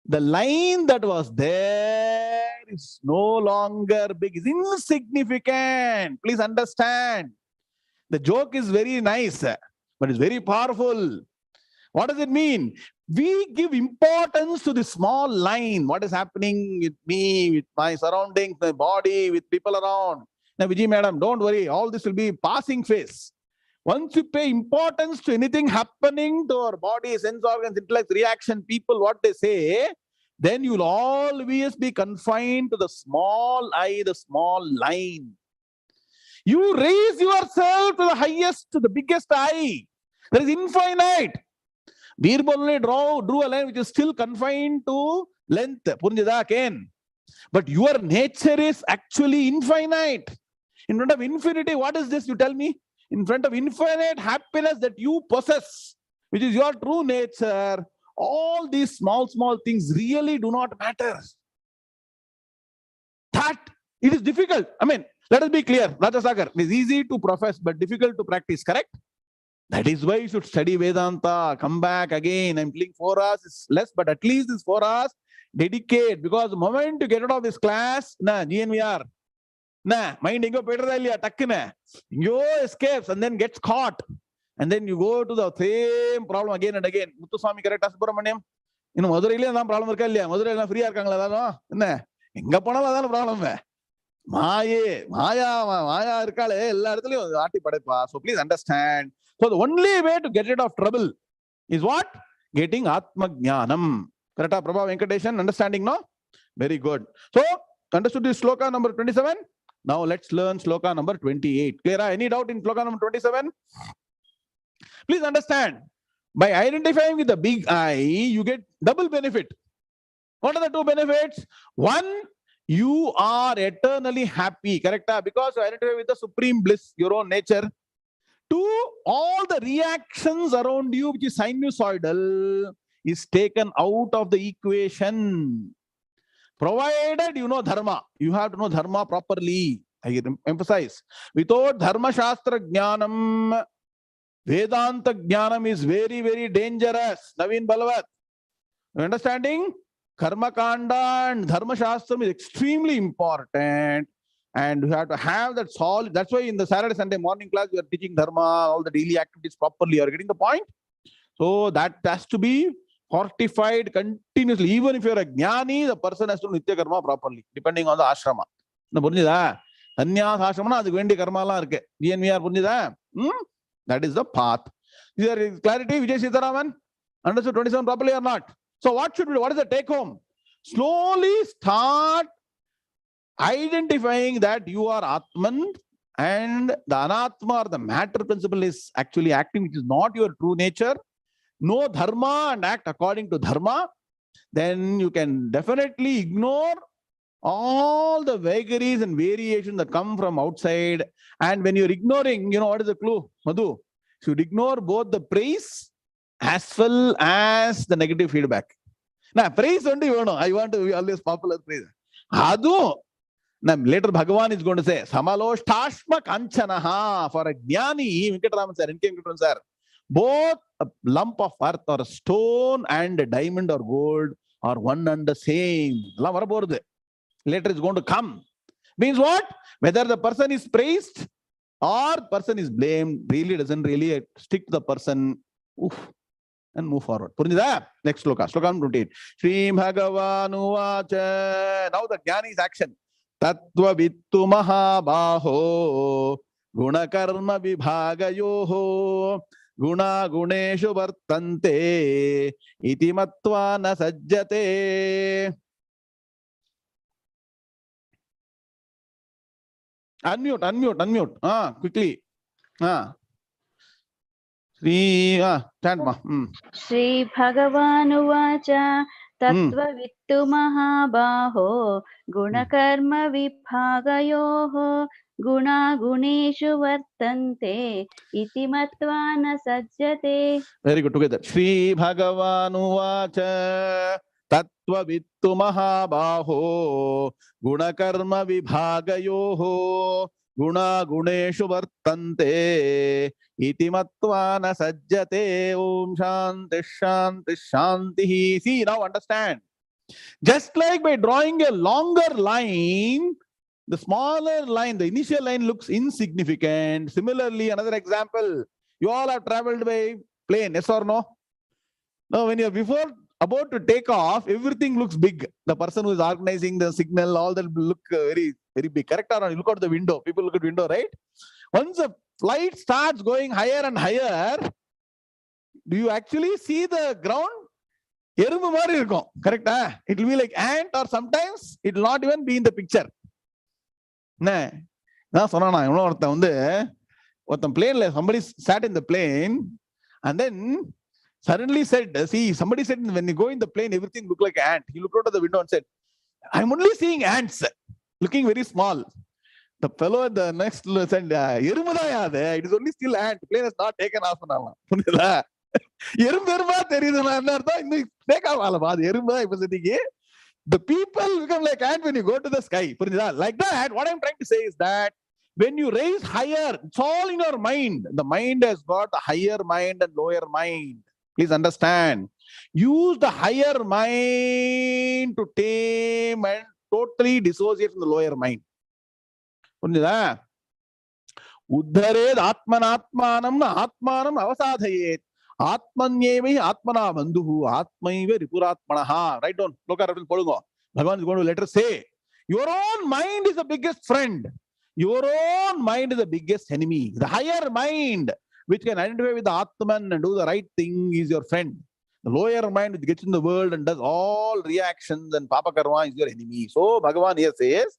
The line that was there is no longer big, it's insignificant. Please understand. The joke is very nice, but it's very powerful. What does it mean? We give importance to the small line. What is happening with me, with my surroundings, my body, with people around. Now, Vijay madam, don't worry. All this will be passing phase. Once you pay importance to anything happening to our body, sense organs, intellect, reaction, people, what they say, then you'll always be confined to the small I, the small line. You raise yourself to the highest, to the biggest I. There is infinite. Birbal only drew a line which is still confined to length. But your nature is actually infinite. In front of infinity, what is this? You tell me. In front of infinite happiness that you possess, which is your true nature, all these small things really do not matter. That it is difficult. Let us be clear. Rajasagar, it is easy to profess, but difficult to practice, correct? That is why you should study Vedanta. Come back again. I'm telling 4 hours is less, but at least this 4 hours, dedicate. Because the moment you get out of this class, GNVR, mind escapes and then gets caught. And then you go to the same problem again and again. Muthuswami, correct? Subramaniam? இன்னும் மதுரையிலேயே தான் problem இருக்கா இல்லையா? மதுரையில ஃப்ரீயா இருக்காங்களா எல்லாரும்? என்ன எங்க போனாலும் அதான ப்ராப்ளம். மாயா இருக்காளே எல்லா இடத்துலயும் ஆட்டி படைப்பா. So please understand. So the only way to get rid of trouble is what? Getting Atma Gnanam. Correct, Prabha Venkateshan? Understanding, no? Very good. So, understood this sloka number 27? Now let's learn sloka number 28. Clear? Any doubt in sloka number 27? Please understand. By identifying with the big I, you get double benefit. What are the two benefits? One, you are eternally happy. Correct? Because you identify with the supreme bliss, your own nature. Two, all the reactions around you, which is sinusoidal, is taken out of the equation. Provided you know dharma. You have to know dharma properly. I emphasize. Without dharma shastra jnanam, Vedanta jnanam is very, very dangerous. Naveen Balavat. Understanding? Karma kanda and dharma shastram is extremely important. And you have to have that solid. That's why in the Saturday, Sunday morning class, you are teaching dharma, all the daily activities properly. You are getting the point? So that has to be fortified continuously. Even if you are a jnani, the person has to do nitya karma properly, depending on the ashrama. Sannyas ashrama, adukku vendi karma la irukke. DNVR புரிஞ்சுதா? That is the path. Is there clarity, Vijay Sitaraman? Understood 27 properly or not? So what should we do? What is the take home? Slowly start identifying that you are Atman and the Anatma or the matter principle is actually acting, which is not your true nature. Know dharma and act according to dharma. Then you can definitely ignore all the vagaries and variations that come from outside. And when you're ignoring, you know, what is the clue, Madhu? You should ignore both the praise as well as the negative feedback. Now, praise only, you know, I want to be always popular praise. Adu. Now, later Bhagavan is going to say, Samaloshtashma Kanchanaha. For a Jnani, Venkataraman sir, Venkataraman sir, both a lump of earth or a stone and a diamond or gold are one and the same. Later is going to come. Means what? Whether the person is praised or person is blamed, really doesn't really stick to the person. Oof. And move forward. Next sloka. Sloka 28. Sri Bhagavanu Vacha. Now the Jnani is action. Tattva vittu mahabaho guna karma vibhagayoho guna guneshu vartante iti matva na sajjate. Unmute. Quickly. Sri Bhagavanu Vacha Tattva Vittu Mahabaho Guna Karma Vibhagayoho Guna Guneshu Vartante Iti Matvana Sajjate. Very good, together. Sri Bhagavanu Vacha Tattva Vittu Mahabaho Guna Karma Vibhagayoho Guna Guneshu Vartante Iti Matvana Sajjate. Om Shanti Shanti Shanti. See, now understand. Just like by drawing a longer line, the smaller line, the initial line looks insignificant. Similarly, another example, you all have traveled by plane, yes or no? Now, when you are before about to take off, everything looks big. The person who is organizing the signal, all that look very, very big. Correct or not? You look out the window. People look at window, right? Once the flight starts going higher and higher, do you actually see the ground? எறும்பு மாதிரி இருக்கும். Correct? It will be like ant, or sometimes it will not even be in the picture. நான் சொன்னா ஒருத்தன் பிளேன்ல, somebody sat in the plane and then suddenly said, see, somebody said when you go in the plane, everything look like ant. He looked out of the window and said, I'm only seeing ants looking very small. The fellow at the next said, it is only still ant. The plane has not taken off. The people become like ant when you go to the sky. Like that, what I'm trying to say is that when you raise higher, it's all in your mind. The mind has got a higher mind and lower mind. Please understand. Use the higher mind to tame and totally dissociate from the lower mind. Uddhared atmanatmanam na atmanam avasadhayet. Atmanyeva Atmana Bandhu Atmaiva Ripuratmanaha. Write down. Bhagavan is going to let us say, your own mind is the biggest friend. Your own mind is the biggest enemy. The higher mind, which can identify with the Atman and do the right thing, is your friend. The lower mind, which gets in the world and does all reactions and papa karma, is your enemy. So Bhagavan here says,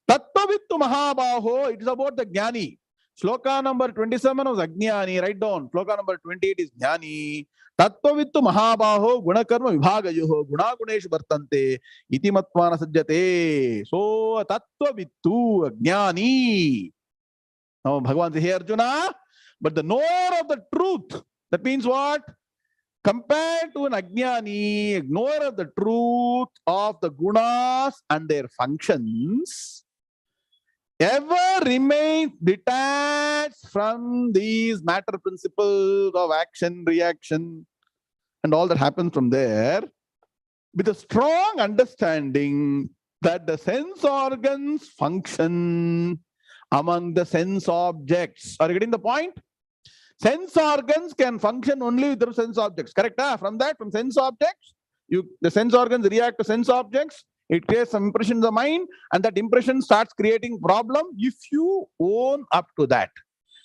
Tattvavittu Mahabaho, it is about the Jnani. Shloka number 27 was Agnyani. Write down. Shloka number 28 is Jnani. Tattvavittu Mahabaho Gunakarma Vibhagayoho Gunaguneshu Vartante Iti Matvana Sajjate. So Tattvavittu Agnyani. Now Bhagavan says, hey Arjuna, but the knower of the truth, that means what? Compared to an Agnyani, knower of the truth of the gunas and their functions, ever remains detached from these matter principles of action, reaction, and all that happens from there, with a strong understanding that the sense organs function among the sense objects. Are you getting the point? Sense organs can function only with the sense objects. Correct? From sense objects, the sense organs react to sense objects. It creates some impression in the mind, and that impression starts creating problem if you own up to that.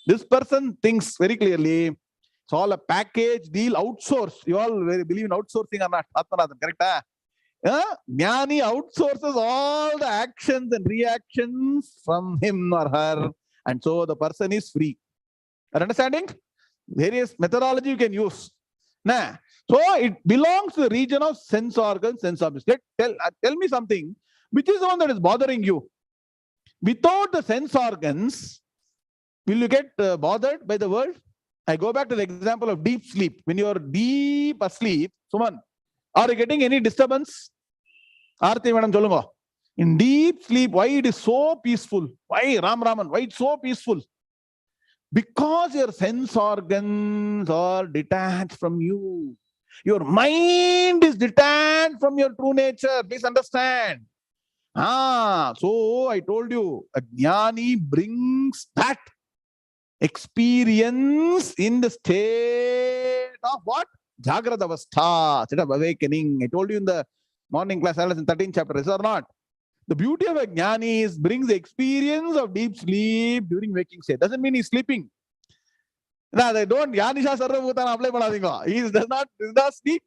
This person thinks very clearly, it's all a package deal, outsource. You all believe in outsourcing or not? Atmanathan, correct? Jnani outsources all the actions and reactions from him or her, and so the person is free. Are understanding? Various methodology you can use. Nah. So it belongs to the region of sense organs, sense objects. Tell me something. Which is the one that is bothering you? Without the sense organs, will you get bothered by the world? I go back to the example of deep sleep. When you are deep asleep, Suman, are you getting any disturbance? Aarti madam cholunga. In deep sleep, why it is so peaceful? Why Raman? Why it's so peaceful? Because your sense organs are detached from you. Your mind is detached from your true nature. Please understand. So I told you, a Jnani brings that experience in the state of what? Jagrata Avastha, state of awakening. I told you in the morning class, in 13th chapter, is or not? The beauty of a Jnani is brings the experience of deep sleep during waking state. Doesn't mean he's sleeping. No, they don't. Yanisha Sarvabhutana apply Paladinga. He does not sleep.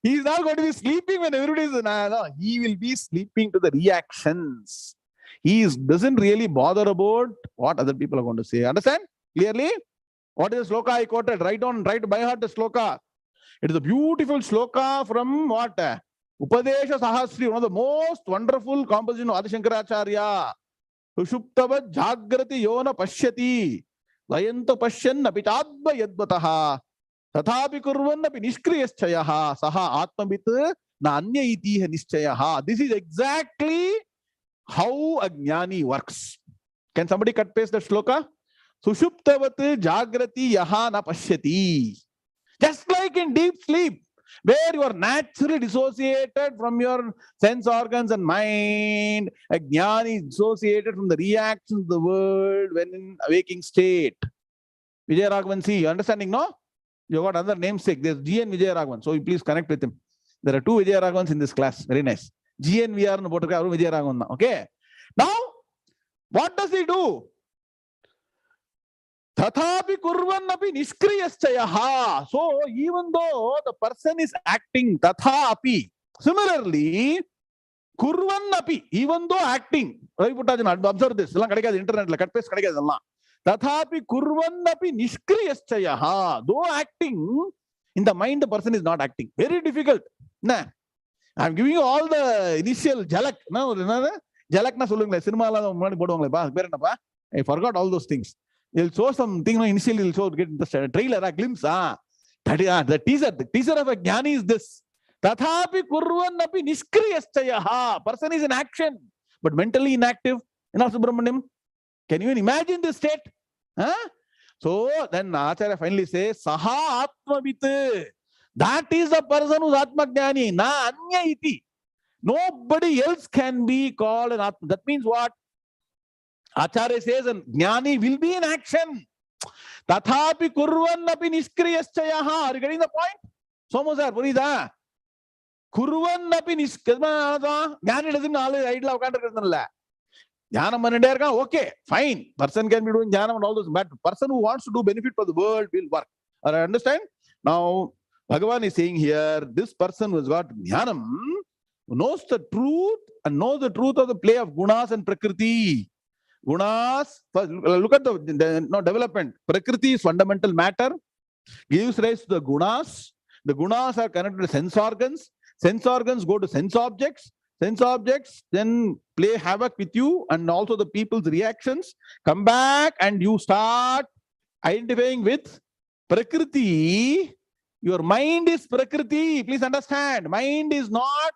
He is not going to be sleeping when everybody is. No, he will be sleeping to the reactions. He doesn't really bother about what other people are going to say. Understand clearly? What is the sloka I quoted? Write by heart the sloka. It is a beautiful sloka from what? Upadesha Sahasri, one of the most wonderful composition of Adi Shankaracharya. Sushuptavat Jagrati Yona Pashyati. Layanto Pashyan Apitadva Yadvataha. Tathapi Kurvan Api Nishkriyaschayaha. Saha Atmavit Na Anya Itiha Nishchayaha. This is exactly how Agnyani works. Can somebody cut paste the shloka? Sushuptavat Jagrati Yaha Na Pashyati. Just like in deep sleep, where you are naturally dissociated from your sense organs and mind, Agnyani is dissociated from the reactions of the world when in waking state. Vijayaraghavan, see, you understanding, no? You got other namesake. There's G and Vijayaraghavan, so you please connect with him. There are two Vijayaraghavans in this class. Very nice. G and VR no Vijayaraghavan. Okay. Now, what does he do? Tathapi kurvan api nishkriyaschayaha. So even though the person is acting, tathapi. Similarly, kurvan api, even though acting. Observe this. Internet cut paste Tathapi kurvan api nishkriyaschayaha. Though acting, in the mind the person is not acting. Very difficult. Nah. I'm giving you all the initial jalak. No, jalak na solunga. Cinema I forgot all those things. He'll show something initially, he'll show get the trailer, a glimpse. The teaser of a Jnani is this. Tathapi kurvan api nishkriyaschayaha. Person is in action, but mentally inactive. Subramaniam. Can you imagine this state? So then Acharya finally says, Saha Atmavit. That is the person who's Atma Jnani. Na anya iti. Nobody else can be called an Atma. That means what? Acharya says, and Jnani will be in action. Tathapi kurvannapi niskriyaschayaha. Are you getting the point? Somu sir, purida. Kurvannapi niskriyaschayaha. Jnani doesn't always idle ukkandukirundilla. Jnanam pannite irukkan. Okay, fine. Person can be doing jnanam and all those, but person who wants to do benefit for the world will work. Or I understand? Now, Bhagavan is saying here, this person who has got jnanam knows the truth and knows the truth of the play of gunas and prakriti. Gunas, first, look at the development. Prakriti is fundamental matter, gives rise to the gunas. The gunas are connected to sense organs. Sense organs go to sense objects. Sense objects then play havoc with you and also the people's reactions. Come back and you start identifying with Prakriti. Your mind is Prakriti. Please understand. Mind is not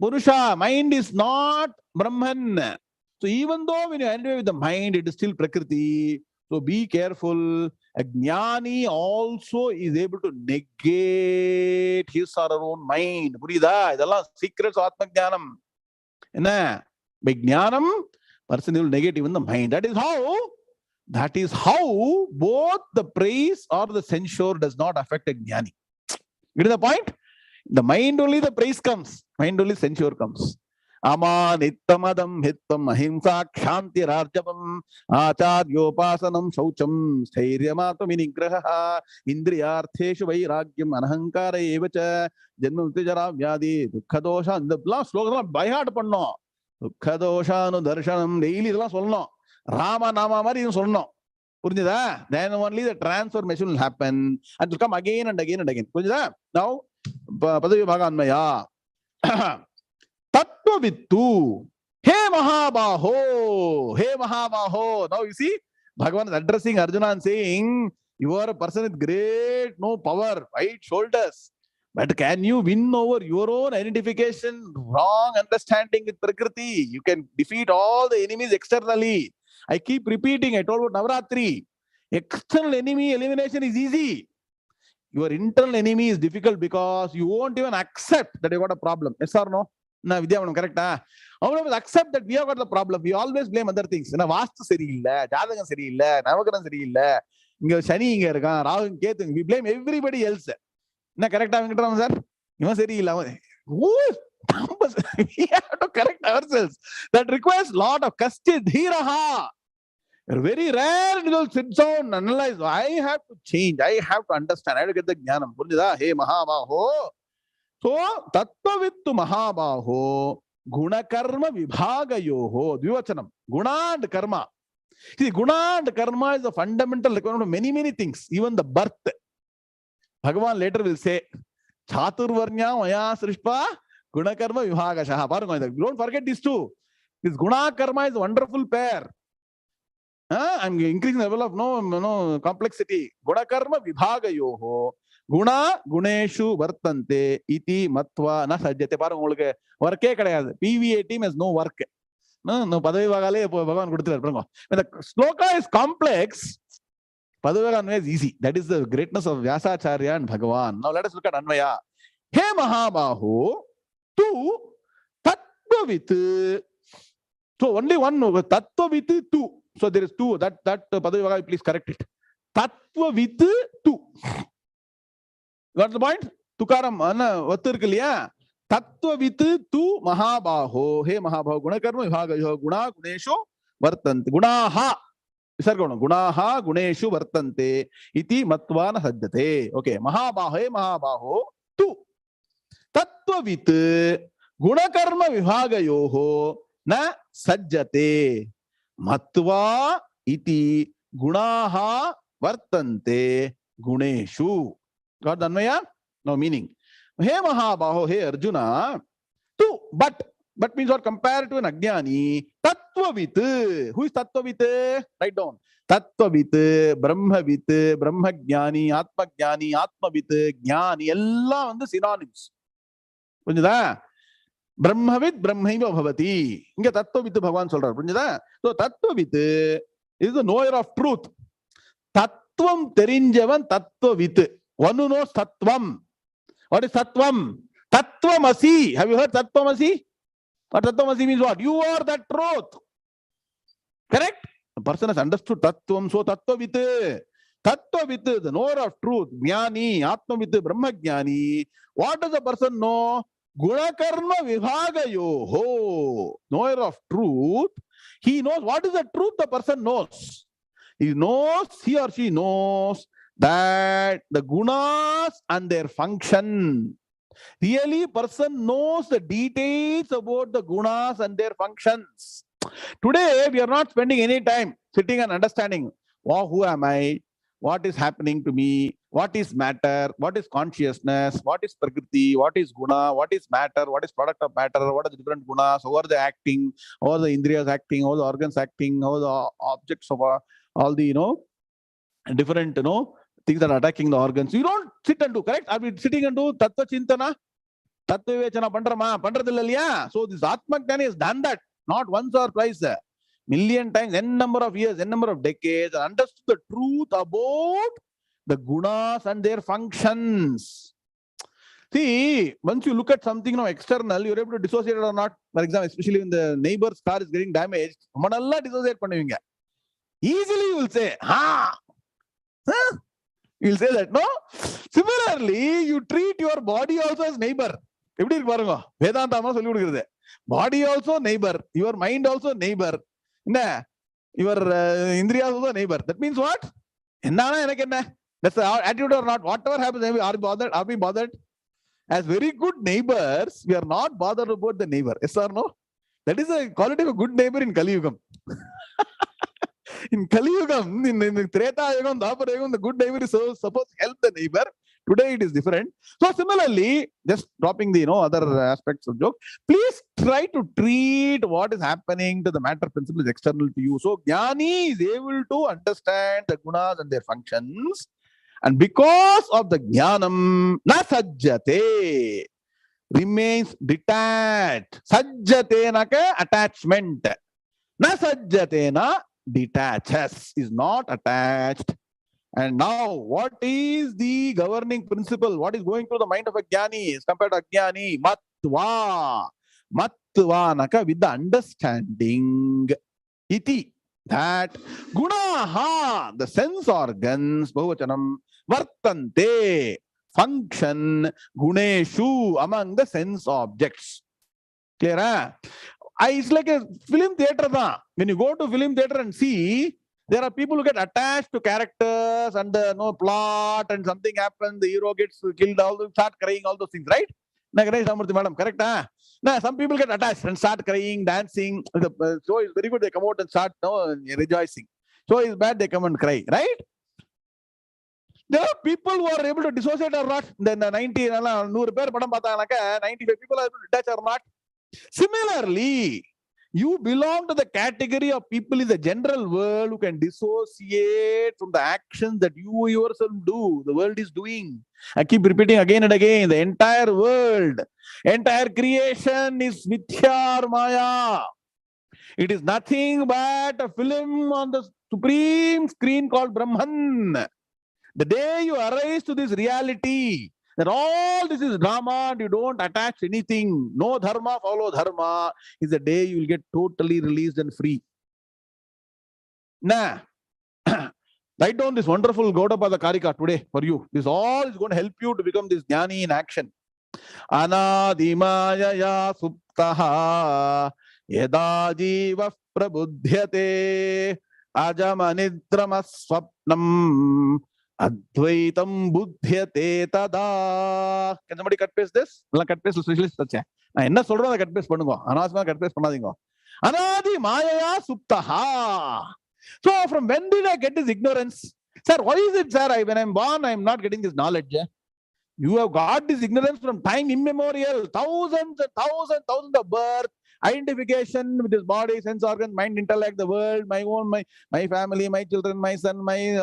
Purusha. Mind is not Brahman. So even though when you identify with the mind, it is still Prakriti. So be careful. A Jnani also is able to negate his or her own mind. Purida, idella secrets of Atma Jnanam. By Jnanam, person will negate even the mind. That is how both the praise or the censure does not affect a Jnani. Get the point? The mind only the praise comes. Mind only censure comes. Amanittamadam hittam ahimsa kshanti rarjapam acharyopasanam shaucham sthairyamatvam vinigraha indriyartheshu vairagyam anahankara evacha janma mritujara vyadi dukkadosha. The last slogan by heart panno. Dukkadosha darshanam daily idella solnom. Rama nama mari idhu solnom. Purinjada? Then only the transformation will happen and will come again and again and again. Purinjada? Now, Padavi Bhaganmaya. Tattvavittu. Hey Mahabaho. Hey Mahabaho. Now you see, Bhagavan is addressing Arjuna and saying, you are a person with great power, wide shoulders. But can you win over your own identification, wrong understanding with Prakriti? You can defeat all the enemies externally. I keep repeating, I told about Navratri. External enemy elimination is easy. Your internal enemy is difficult because you won't even accept that you got a problem. Yes or no? Na Vidyavanam, correct? Accept that we have got the problem. We always blame other things. Vastu seri illa, Jadagam seri illa, Navakaram seri illa, inga Shani inga irukan, Rahu inga Ketu. We blame everybody else. Na correct sir? Ivan seri illa. We have to correct ourselves. That requires a lot of kasti dhiraha. Very rare to sit down, analyze. I have to change. I have to understand. I have to get the jnanam. Hey Mahabaho. So, Tattvavittu Mahabaho, Guna Karma Vibhagayoho, Dvivachanam, Guna and Karma. See, Guna and Karma is a fundamental requirement of many, many things, even the birth. Bhagavan later will say, Chaturvarnya Maya Srishpa, Guna Karma Vibhagashaha. Don't forget this too. This Guna Karma is a wonderful pair. I'm increasing the level of complexity. Guna Karma Vibhagayoho. Guna Guneshu Vartante iti matva na sajjate. Parang worke kadayadu. PVA team has no work. No Padavi Vagale Bhagavan Kuduthiraru. When the sloka is complex, Padavi Vaga is easy. That is the greatness of Vyasacharya and Bhagavan. Now let us look at Anvaya. He Mahabaho tu Tattvavit. So only one Tattvavit tu. So there is two. That Padavi Vaga, please correct it. Tattvavit tu. Got the point? Tukaram, Vaturkaliya. Tattvavit tu Mahabaho. Hey Mahabaho. Gunakarma Vibhagayoho. Guna Guneshu Vartante. Gunaha. Gunaha Guneshu Vartante. Iti Matvana Sajjate. Okay. Mahabaho. Hey Mahabaho. Tu. Tattvavit. Gunakarma Vibhagayoho. Na Sajjate. Matva iti Gunaha Vartante Guneshu. Got the Anvaya? No meaning. Hey Mahabaho, hey Arjuna, tu, but means what? Compared to an Agnyani, Tattvavit. Who is Tattvavit? Write down. Tattvavit, Brahmavit, Brahmagnani, Atmagnani, Atmavit, Jnani, all on the synonyms. Brahmavit, Brahmaiva Bhavati. Inga Tattvavit Bhagavan solrar. So Tattvavit is the knower of truth. Tattvam terinjavan Tattvavit. One who knows Tattvam. What is Tattvam? Tattvamasi. Have you heard Tattvamasi? What Tattvamasi means what? You are that truth. Correct? A person has understood Tattvam, so Tattvavit. Tattvavit, the knower of truth, Jnani, Atmavit, Brahmagnani. What does a person know? Gunakarma vibhagayoho. Knower of truth. He knows what is the truth the person knows. He or she knows that the gunas and their function. Really, person knows the details about the gunas and their functions. Today, we are not spending any time sitting and understanding, oh, who am I? What is happening to me? What is matter? What is consciousness? What is prakriti? What is guna? What is matter? What is product of matter? What are the different gunas? How are they acting? How are the indriyas acting? How are the organs acting? How are the objects of all the, different, things that are attacking the organs? You don't sit and do, correct? Are we sitting and do tattva chintana? Tattva vivechana pandrama? Pandradillaliya? So this Atma Gnani has done that, not once or twice. Million times, n number of years, n number of decades, and understood the truth about the gunas and their functions. See, once you look at something now external, you're able to dissociate it or not. For example, especially when the neighbor's car is getting damaged, dissociate பண்ணுவீங்க. Easily you will say, you will say that, no? Similarly, you treat your body also as neighbor. எப்படி இருக்கு பாருங்க, வேதாந்தமா சொல்லி கொடுக்கிறது. Body also neighbor, your mind also neighbor. Your indriyas also neighbor. That means what? That's the attitude or not. Whatever happens, are we bothered? As very good neighbors, we are not bothered about the neighbor. Yes or no? That is a quality of a good neighbor in Kali Yugam. In Kali Yugam, in Treta Yugam, Dwapara Yugam, the good neighbor is supposed to help the neighbor. Today it is different. So similarly, just dropping the other aspects of joke, please try to treat what is happening to the matter principle is external to you. So Jnani is able to understand the gunas and their functions, and because of the Jnanam, na sajjate, remains detached. Sajjate naka attachment. Na sajjate na detaches, is not attached. And now, what is the governing principle? What is going through the mind of a Jnani as compared to Ajnani? Matva. Matva naka, with the understanding. Iti. That gunaha, the sense organs, bahuvachanam, vartante, function, guneshu, among the sense objects. Clear? It's like a film theater. When you go to film theater and see, there are people who get attached to characters and the plot, and something happens, the hero gets killed, start crying, all those things, right? Madam, correct? Some people get attached and start crying, dancing. The show is very good, they come out and start rejoicing. Show is bad, they come and cry, right? There are people who are able to dissociate or not. Then 90, 95 people are able to detach or not. Similarly, you belong to the category of people in the general world who can dissociate from the actions that you yourself do, the world is doing. I keep repeating again and again, the entire world, entire creation is mithya or maya. It is nothing but a film on the supreme screen called Brahman. The day you arise to this reality, that all this is drama and you don't attach anything, no dharma, follow dharma, is the day you will get totally released and free. Write down this wonderful Gaudapada Karika today for you. This all is going to help you to become this Jnani in action. Anadimaya suptaha yada jiva prabudhyate ajamanidrama swapnam Advaitam buddhyate tada. Can somebody cut paste this? Cut paste specialist. I enna solra cut paste பண்ணுங்க. அனாவசியமா cut paste பண்ணாதீங்க. Anadi maya suptaha. So from when did I get this ignorance? Sir, why is it, sir? When I'm born, I'm not getting this knowledge. You have got this ignorance from time immemorial. Thousands and thousands of birth. Identification with his body, sense organs, mind, intellect, the world, my own, my family, my children, my son,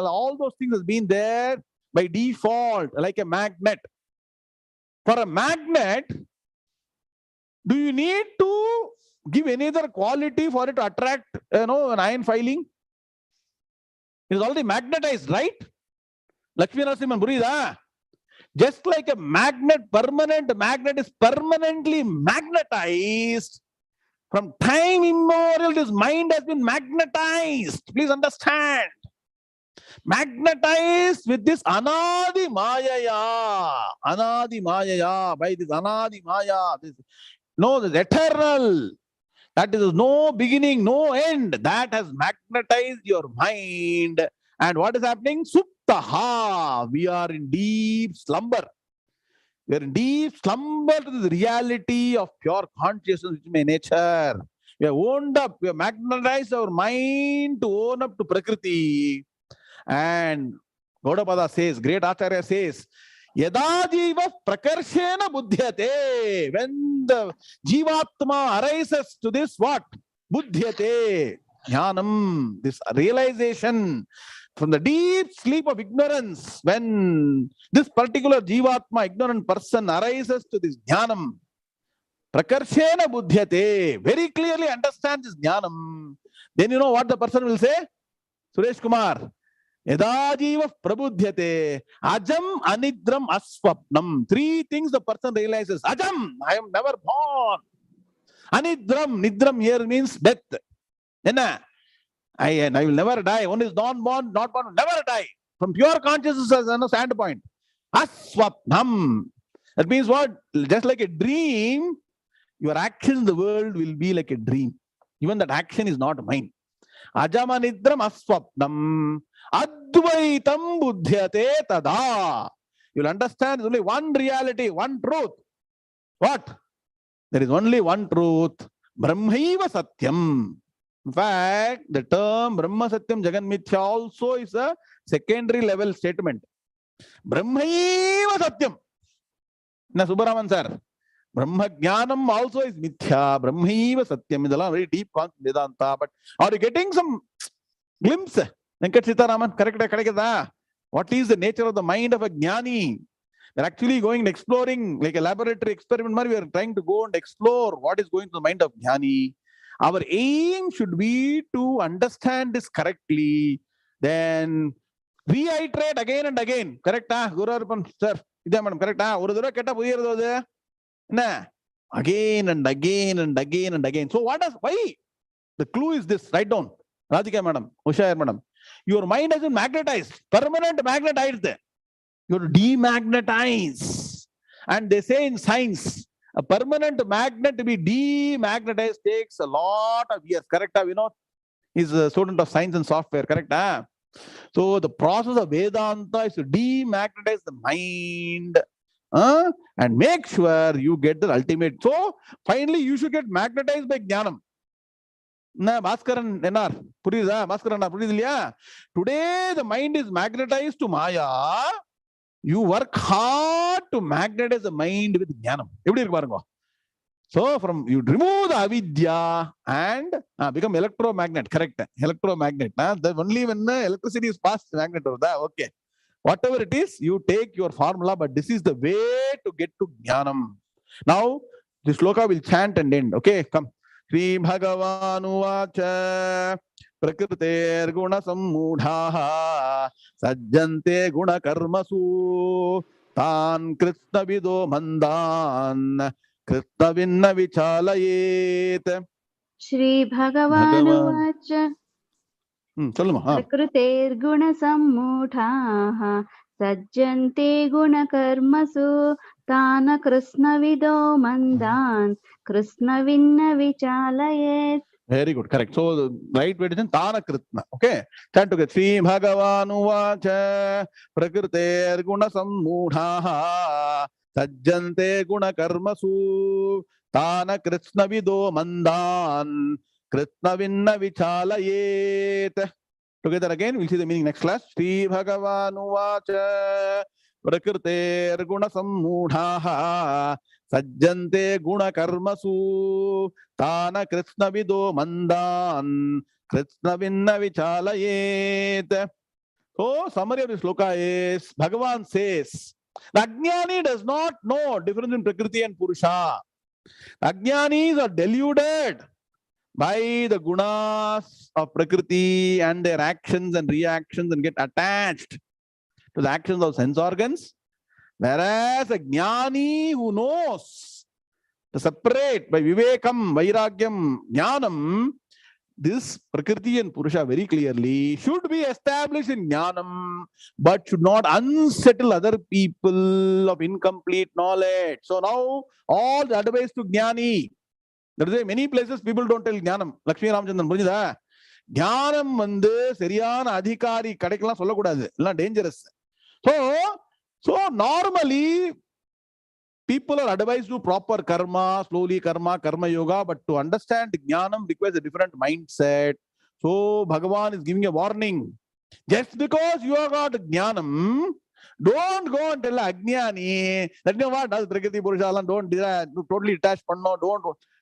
all those things has been there by default, like a magnet. For a magnet, do you need to give any other quality for it to attract, an iron filing? It is already magnetized, right? Lakshmi Narasimhan Burida. Just like a magnet, permanent magnet is permanently magnetized. From time immemorial, this mind has been magnetized. Please understand. Magnetized with this anadi mayaya. Anadi mayaya. By this anadi maya. This eternal. That is no beginning, no end. That has magnetized your mind. And what is happening? Suptaha. We are in deep slumber. We are in deep slumber to the reality of pure consciousness, which is my nature. We have owned up, we have magnetized our mind to own up to Prakriti. And Gaudapada says, great Acharya says, Yada jiva prakarshena buddhyate. When the jivatma arises to this what? Buddhyate. Jnanam. This realization from the deep sleep of ignorance, when this particular jivatma, ignorant person, arises to this jnanam, prakarshena buddhyate, very clearly understands this jnanam, then you know what the person will say? Suresh Kumar, yada jiva prabudhyate, ajam anidram aswapnam. Three things the person realizes. Ajam, I am never born. Anidram, nidram here means death. I will never die. One is not born, will never die. From pure consciousness as a standpoint. Aswapnam. That means what? Just like a dream, your actions in the world will be like a dream. Even that action is not mine. Ajamanidram aswapnam. Advaitam buddhyate tada. You will understand there's only one reality, one truth. What? There is only one truth. Brahmaiva satyam. In fact, the term Brahma Satyam Jagan Mithya also is a secondary level statement. Brahmaiva Satyam. Na Subaraman sir. Brahma Gnanam also is Mithya. Brahmaiva Satyam is a very deep concept Vedanta. But are you getting some glimpse? Venkat Sitaraman, correct? What is the nature of the mind of a Jnani? We're actually going and exploring, like a laboratory experiment. We are trying to go and explore what is going to the mind of Jnani. Our aim should be to understand this correctly, then reiterate again and again. Correct? Guru sir, madam, correct? Again and again and again and again. So why? The clue is this. Write down. Radhika madam, Ushaya madam. Your mind has been magnetized, permanent magnetized. You have to demagnetize. And they say in science, a permanent magnet to be demagnetized takes a lot of years. Correct? He's a student of science and software. Correct? So the process of Vedanta is to demagnetize the mind and make sure you get the ultimate. So finally, you should get magnetized by Jnanam. Bhaskaran NR. Bhaskaran, today the mind is magnetized to Maya. You work hard to magnetize the mind with Jnanam. So you remove the avidya and become electromagnet. Correct? Electromagnet. Only when the electricity is passed, magnet. Okay. Whatever it is, you take your formula, but this is the way to get to Jnanam. Now, the shloka will chant and end. Okay, come. Sri Bhagavanu Vacha Prakriter Guna Sammudhaha Sajjante Guna Karmasu Tan Krishna Vido Mandan Krishna Vinna Vichalayet. Shri Bhagavanu Vacha Prakriter Guna Sammudhaha Sajjante Guna Karmasu Tana Krishna Vido Mandan Krishna Vinna Vichalayet. Very good, correct. So the right way is Tana Krishna. Okay. Chant together. Sri Bhagavanu Vacha Prakriter Guna Sammudhaha Sajjante Guna Karmasu Tana Krishna Vido Mandan Krishna Vinna Vichalayet. Together again, we'll see the meaning next class. Sri Bhagavanu Vacha Prakriter Guna Sammudhaha Sajjante Guna Karmasu Tana Krishna Vido Mandan Krishna Vinna Vichalayet. So, summary of this sloka is, Bhagavan says, the Agnyani does not know difference in Prakriti and Purusha. Agnyani's are deluded by the gunas of Prakriti and their actions and reactions and get attached to the actions of sense organs. Whereas a Jnani who knows to separate by Vivekam, Vairagyam, Jnanam, this Prakriti and Purusha very clearly should be established in Jnanam, but should not unsettle other people of incomplete knowledge. So now all the advice to Jnani. That is why many places people don't tell Jnanam. Lakshmi Ramchandran, புரியுதா? ஞானம் வந்து சரியான அதிகாரி கிடைக்கலாம் சொல்லக்கூடாது, எல்லாம் dangerous. So normally people are advised to proper karma, slowly karma yoga, but to understand Jnanam requires a different mindset. So Bhagavan is giving a warning. Just because you have got Jnanam, don't go and tell Agnyani that what does Prakriti Purusha, don't totally attach,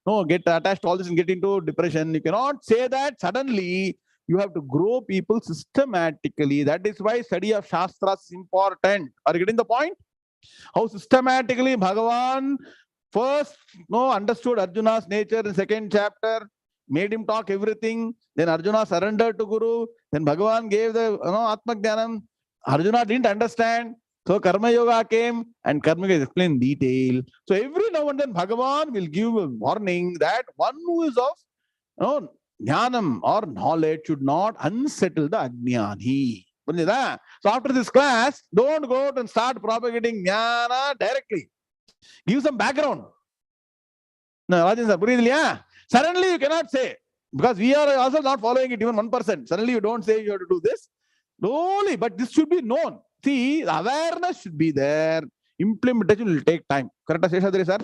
don't get attached to all this and get into depression. You cannot say that suddenly. You have to grow people systematically. That is why study of Shastras is important. Are you getting the point? How systematically Bhagavan first understood Arjuna's nature in 2nd chapter, made him talk everything. Then Arjuna surrendered to Guru. Then Bhagavan gave the Atma Gnanam. Arjuna didn't understand. So Karma Yoga came and Karma Yoga is explained in detail. So every now and then Bhagavan will give a warning that one who is of Jnanam or knowledge should not unsettle the Agnyani. So after this class, don't go out and start propagating Jnana directly. Give some background. No, Rajan sir, suddenly you cannot say, because we are also not following it even 1%. Suddenly you don't say you have to do this. Slowly, but this should be known. See, awareness should be there. Implementation will take time. Correct, Seshadri sir?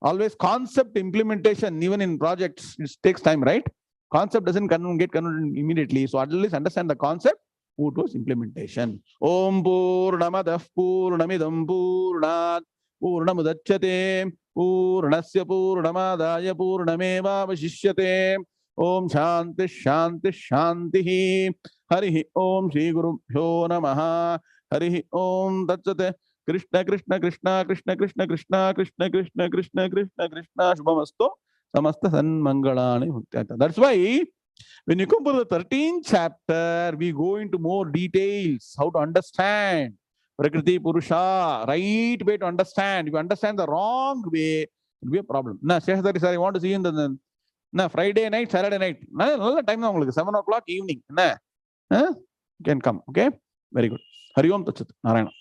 Always concept implementation, even in projects, it takes time, right? Concept doesn't get converted immediately. So at least understand the concept, move towards implementation. Om Purnamadah Purnamidam Purnat Purnamudachyate Purnasya Purnamadaya Purnameva Vashishyate. Om Shanti Shanti Shanti. Harihi Om Shri Guru Bhyo Namaha. Harihi Om Tatsate. Krishna Krishna Krishna Krishna Krishna Krishna Krishna Krishna Krishna Krishna Krishna Shubhamasto Samasta Sanmangalani. That's why when you come to the 13th chapter, we go into more details, how to understand Prakriti Purusha, right way to understand. If you understand the wrong way, it will be a problem. Now, Sheshadari sir, I want to see you in the Friday night, Saturday night. Time 7 o'clock evening. You can come. Okay? Very good. Hari Om Tat Sat. Narayana.